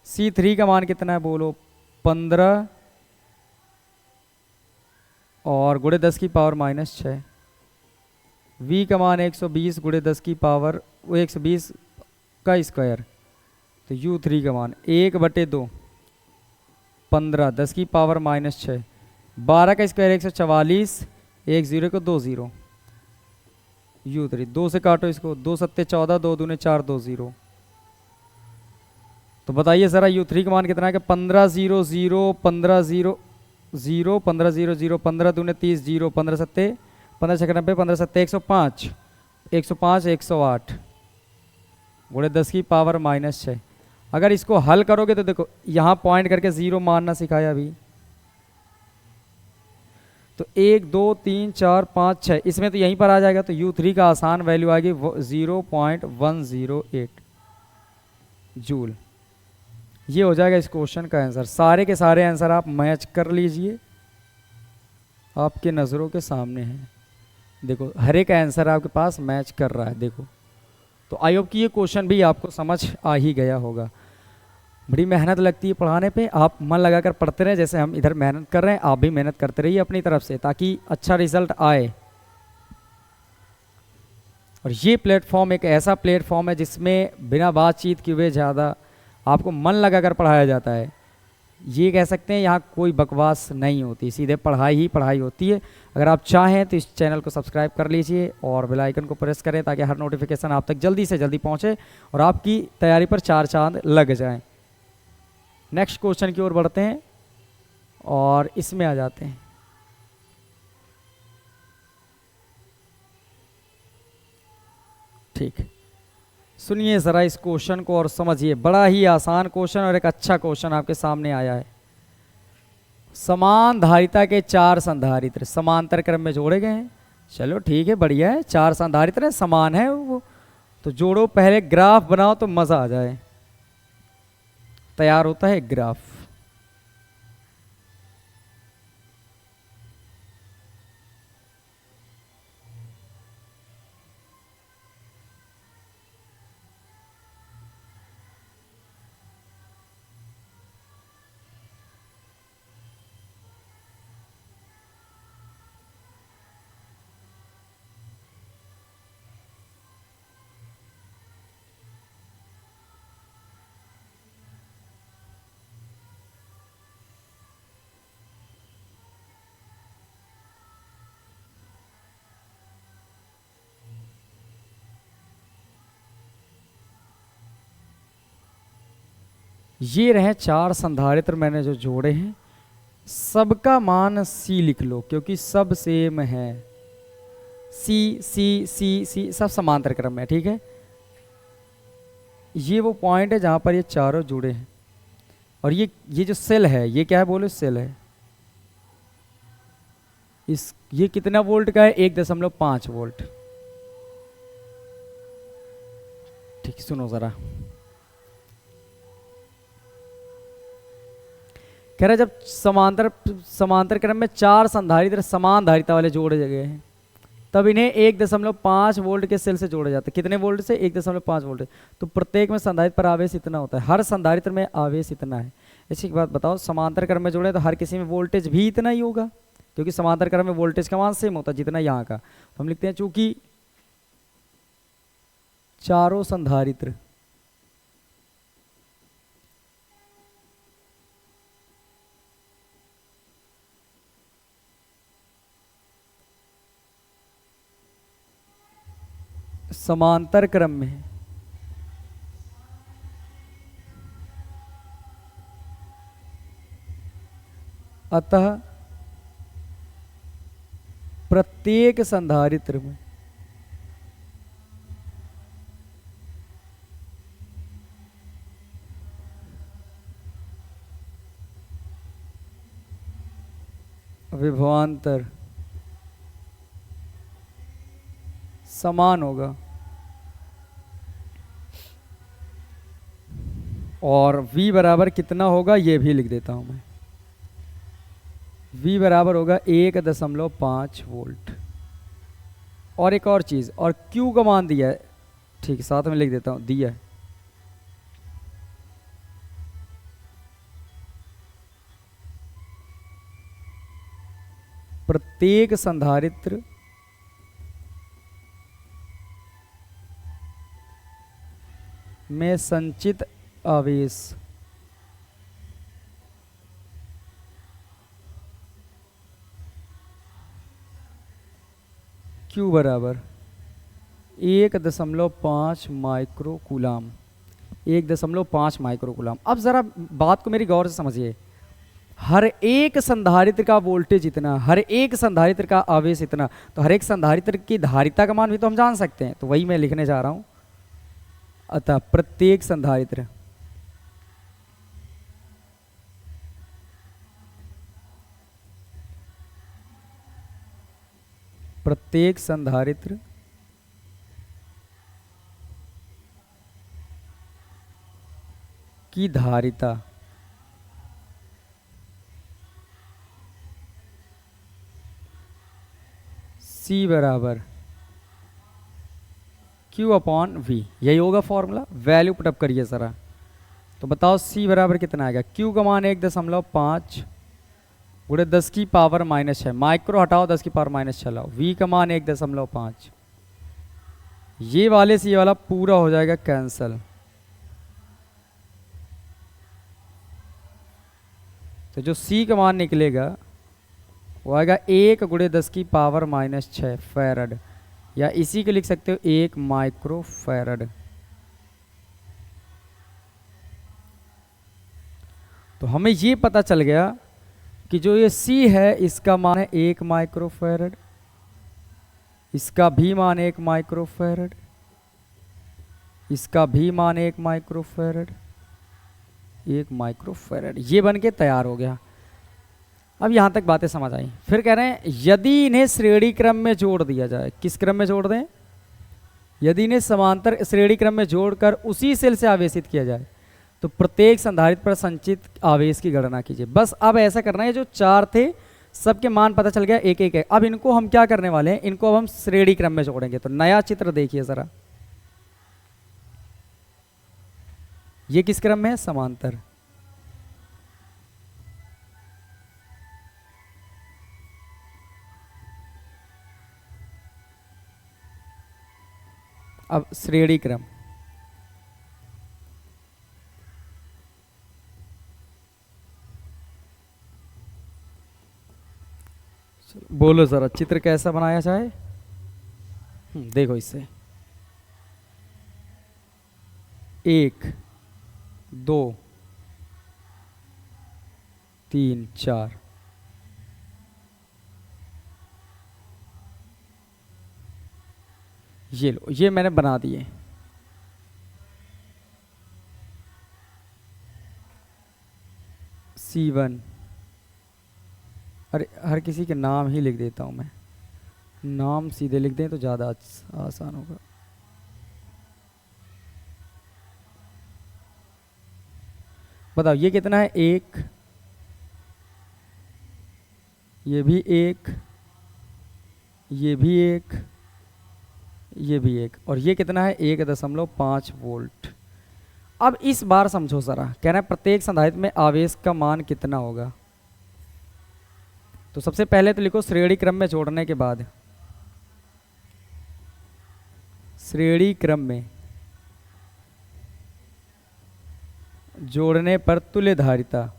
C3 का मान कितना है बोलो 15 और × 10⁻⁻6, V का मान 120 × 10⁻120 का स्क्वायर, तो U3 का मान 1/2, 15 10⁻⁻6, 12 का स्क्वायर 144, 1 0 को 2 0, U3 2 से काटो इसको, 2 सत्ते 14, 2 दूने 4, 2 0। तो बताइए ज़रा U3 का मान कितना है कि 15 0 0, 15 0 0, 15 0 0, 15 दूने 30 0, 15 सत्ते 15 छक्के 90, 15 सत्ते 105, 105 108 × 10⁻⁻6। अगर इसको हल करोगे तो देखो यहाँ पॉइंट करके 0 मारना सिखाया अभी, तो 1 2 3 4 5 6 इसमें तो यहीं पर आ जाएगा, तो U3 का आसान वैल्यू आएगी 0.108 जूल। ये हो जाएगा इस क्वेश्चन का आंसर। सारे के सारे आंसर आप मैच कर लीजिए, आपके नज़रों के सामने हैं। देखो हर एक आंसर आपके पास मैच कर रहा है। देखो तो आई होप कि ये क्वेश्चन भी आपको समझ आ ही गया होगा। बड़ी मेहनत लगती है पढ़ाने पे, आप मन लगाकर पढ़ते रहें, जैसे हम इधर मेहनत कर रहे हैं आप भी मेहनत करते रहिए अपनी तरफ से, ताकि अच्छा रिजल्ट आए। और ये प्लेटफॉर्म एक ऐसा प्लेटफॉर्म है जिसमें बिना बातचीत किए ज़्यादा आपको मन लगाकर पढ़ाया जाता है। ये कह सकते हैं यहाँ कोई बकवास नहीं होती, सीधे पढ़ाई ही पढ़ाई होती है। अगर आप चाहें तो इस चैनल को सब्सक्राइब कर लीजिए और बेल आइकन को प्रेस करें ताकि हर नोटिफिकेशन आप तक जल्दी से जल्दी पहुँचे और आपकी तैयारी पर 4 चांद लग जाएं। नेक्स्ट क्वेश्चन की ओर बढ़ते हैं और इसमें आ जाते हैं। ठीक, सुनिए ज़रा इस क्वेश्चन को और समझिए। बड़ा ही आसान क्वेश्चन और एक अच्छा क्वेश्चन आपके सामने आया है। समान धारिता के 4 संधारित्र समांतर क्रम में जोड़े गए हैं। चलो ठीक है, बढ़िया है, 4 संधारित्र समान है वो, तो जोड़ो, पहले ग्राफ बनाओ तो मज़ा आ जाए। तैयार होता है ग्राफ। ये रहे 4 संधारित्र मैंने जो जोड़े हैं, सबका मान C लिख लो क्योंकि सब सेम है। C C C C सब समांतर क्रम में, ठीक है। ये वो पॉइंट है जहाँ पर ये चारों जुड़े हैं और ये जो सेल है ये क्या है बोलो, सेल है। ये कितना वोल्ट का है, 1.5 वोल्ट। ठीक, सुनो जरा, कह रहा जब समांतर क्रम में 4 संधारित्र समान धारिता वाले जोड़े गए हैं तब इन्हें 1.5 वोल्ट के सेल से जोड़ा जाता है। कितने वोल्ट से, 1.5 वोल्ट। तो प्रत्येक में संधारित्र पर आवेश इतना होता है, हर संधारित्र में आवेश इतना है। इसी के बाद बताओ, समांतर क्रम में जोड़े तो हर किसी में वोल्टेज भी इतना ही होगा क्योंकि समांतर क्रम में वोल्टेज का मान सेम होता है जितना यहाँ का। तो हम लिखते हैं चूंकि चारों संधारित्र समांतर क्रम में है, अतः प्रत्येक संधारित्र में विभवांतर समान होगा और V बराबर कितना होगा ये भी लिख देता हूं मैं। V बराबर होगा 1.5 वोल्ट। और एक और चीज़, और Q का मान दिया है, ठीक है साथ में लिख देता हूं, दिया है प्रत्येक संधारित्र में संचित आवेश Q बराबर 1.5 माइक्रो कूलाम, 1.5 माइक्रो कूलाम। अब ज़रा बात को मेरी गौर से समझिए, हर एक संधारित्र का वोल्टेज इतना, हर एक संधारित्र का आवेश इतना, तो हर एक संधारित्र की धारिता का मान भी तो हम जान सकते हैं, तो वही मैं लिखने जा रहा हूं। अतः प्रत्येक संधारित्र की धारिता C बराबर Q अपॉन V, यही होगा फॉर्मूला। वैल्यू पुटअप करिए जरा, तो बताओ C बराबर कितना आएगा। Q का मान 1.5 गुणे 10⁻⁻6, माइक्रो हटाओ 10⁻⁻6 लाओ, V का मान 1.5, ये वाले से ये वाला पूरा हो जाएगा कैंसल, तो जो C का मान निकलेगा वो आएगा 1 गुणे 10⁻⁻6 फैरड, या इसी को लिख सकते हो 1 माइक्रो फैरड। तो हमें ये पता चल गया कि जो ये C है इसका मान है 1 माइक्रो फैरड, इसका भी मान 1 माइक्रो फैरड, इसका भी मान 1 माइक्रो फैरड, 1 माइक्रो फैरड, ये बन के तैयार हो गया। अब यहां तक बातें समझ आई। फिर कह रहे हैं यदि इन्हें श्रेणी क्रम में जोड़ दिया जाए, किस क्रम में जोड़ दें, यदि इन्हें समांतर श्रेणी क्रम में जोड़कर उसी सेल से आवेशित किया जाए तो प्रत्येक संधारित्र पर संचित आवेश की गणना कीजिए। बस अब ऐसा करना है, जो चार थे सबके मान पता चल गया, एक एक है। अब इनको हम क्या करने वाले हैं, इनको अब हम श्रेणी क्रम में जोड़ेंगे। तो नया चित्र देखिए जरा, ये किस क्रम में है, समांतर। अब श्रेणी क्रम, बोलो जरा चित्र कैसा बनाया जाए। देखो इससे 1 2 3 4, ये लो, ये मैंने बना दिए। C1, अरे हर किसी के नाम ही लिख देता हूं मैं, नाम सीधे लिख दें तो ज़्यादा आसान होगा। बताओ ये कितना है, 1, ये भी 1, ये भी 1, ये भी 1, और ये कितना है 1.5 वोल्ट। अब इस बार समझो जरा, कह रहे हैं प्रत्येक संधारित्र में आवेश का मान कितना होगा। तो सबसे पहले तो लिखो श्रेणी क्रम में जोड़ने के बाद, श्रेणी क्रम में जोड़ने पर तुल्यधारिता।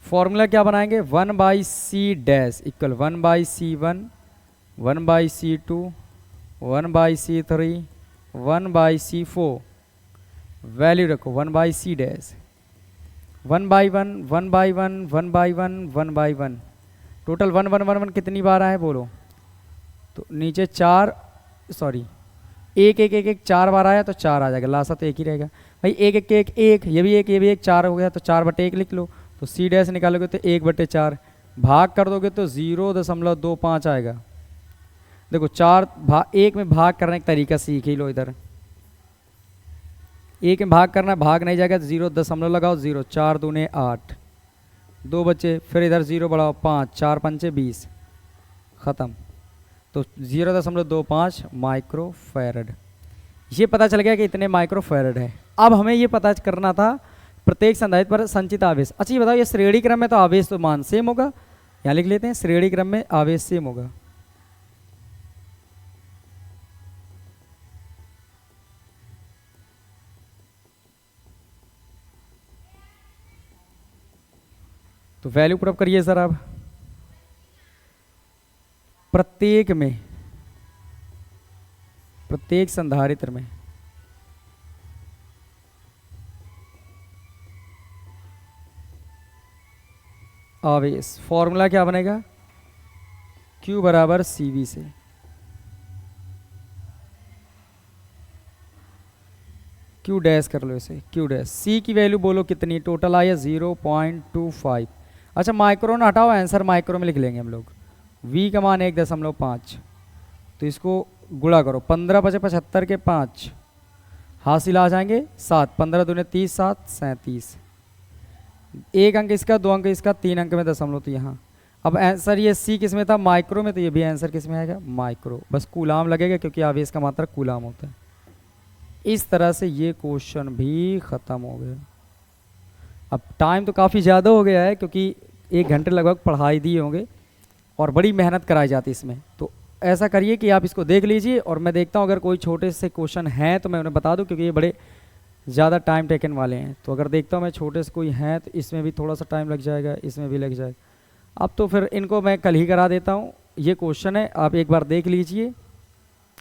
फॉर्मूला क्या बनाएंगे, 1/c equal 1/c1, 1/c2, 1/c3, 1/c4। Value रखो 1/c, 1/1, 1/1, 1/1, 1/1। टोटल 1 1 1 1 कितनी बार आया है बोलो। तो नीचे 4, सॉरी 1 1 1 1 4 बार आया तो 4 आ जाएगा, लास्ट तो एक ही रहेगा भाई। 1 1 1 1, ये भी 1 ये भी 1, 4 हो गया तो 4/1 लिख लो। तो c' निकालोगे तो 1/4, भाग कर दोगे तो 0.25 आएगा। देखो 1 में भाग करने का तरीका सीख ही लो। इधर 1 में भाग करना, भाग नहीं जाएगा तो 0 लगाओ, 0 4 दूने 8, 2 बचे, फिर इधर 0 बढ़ाओ 5, 4 पंचे 20, ख़त्म। तो 0.25 माइक्रोफैरड। ये पता चल गया कि इतने माइक्रोफैरड है। अब हमें ये पता करना था प्रत्येक संधारित्र पर संचित आवेश। अच्छा ये बताओ, ये श्रेणी क्रम में तो आवेश तो मान सेम होगा, यहाँ लिख लेते हैं श्रेणी क्रम में आवेश सेम होगा। तो वैल्यू पुट अप करिए सर आप। प्रत्येक संधारित्र में आवेश, फॉर्मूला क्या बनेगा, Q बराबर CV से। Q डैश कर लो इसे, Q डैश। C की वैल्यू बोलो कितनी, टोटल आया 0.25। अच्छा माइक्रोन हटाओ, आंसर माइक्रो में लिख लेंगे हम लोग। V का मान 1.5, तो इसको गुणा करो, 15 × 75 के 5, हासिल आ जाएंगे 7, 15 दूने 30, 7 37। 1 अंक इसका, 2 अंक इसका, 3 अंक में दशमलव तो यहाँ। अब आंसर ये C किस में था, माइक्रो में, तो ये भी आंसर किस में आएगा, माइक्रो। बस कूलाम लगेगा क्योंकि आवेश का मात्रा कूलाम होता है। इस तरह से ये क्वेश्चन भी ख़त्म हो गया। अब टाइम तो काफ़ी ज़्यादा हो गया है क्योंकि 1 घंटे लगभग पढ़ाई दिए होंगे और बड़ी मेहनत कराई जाती है इसमें। तो ऐसा करिए कि आप इसको देख लीजिए और मैं देखता हूँ अगर कोई छोटे से क्वेश्चन हैं तो मैं उन्हें बता दूँ, क्योंकि ये बड़े ज़्यादा टाइम टेकन वाले हैं। तो अगर देखता हूँ मैं छोटे से कोई हैं तो इसमें भी थोड़ा सा टाइम लग जाएगा, इसमें भी लग जाएगा। अब तो फिर इनको मैं कल ही करा देता हूँ। ये क्वेश्चन है, आप एक बार देख लीजिए,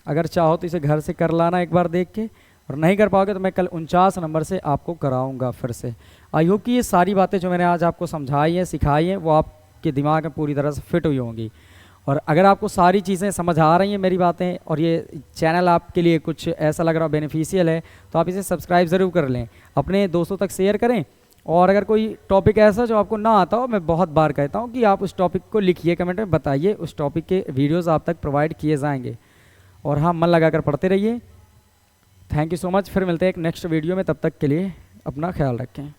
अगर चाहो तो इसे घर से कर लाना एक बार देख के, और नहीं कर पाओगे तो मैं कल 49 नंबर से आपको कराऊंगा फिर से। आई होप कि ये सारी बातें जो मैंने आज आपको समझाई हैं, सिखाई हैं, वो आपके दिमाग में पूरी तरह से फिट हुई होंगी। और अगर आपको सारी चीज़ें समझ आ रही हैं मेरी बातें, और ये चैनल आपके लिए कुछ ऐसा लग रहा हो बेनिफिशियल है, तो आप इसे सब्सक्राइब ज़रूर कर लें, अपने दोस्तों तक शेयर करें। और अगर कोई टॉपिक ऐसा जो आपको ना आता हो, मैं बहुत बार कहता हूँ कि आप उस टॉपिक को लिखिए, कमेंट में बताइए, उस टॉपिक के वीडियोज़ आप तक प्रोवाइड किए जाएंगे। और हाँ, मन लगा कर पढ़ते रहिए। Thank you so much. फिर मिलते हैं एक नेक्स्ट वीडियो में, तब तक के लिए अपना ख्याल रखें।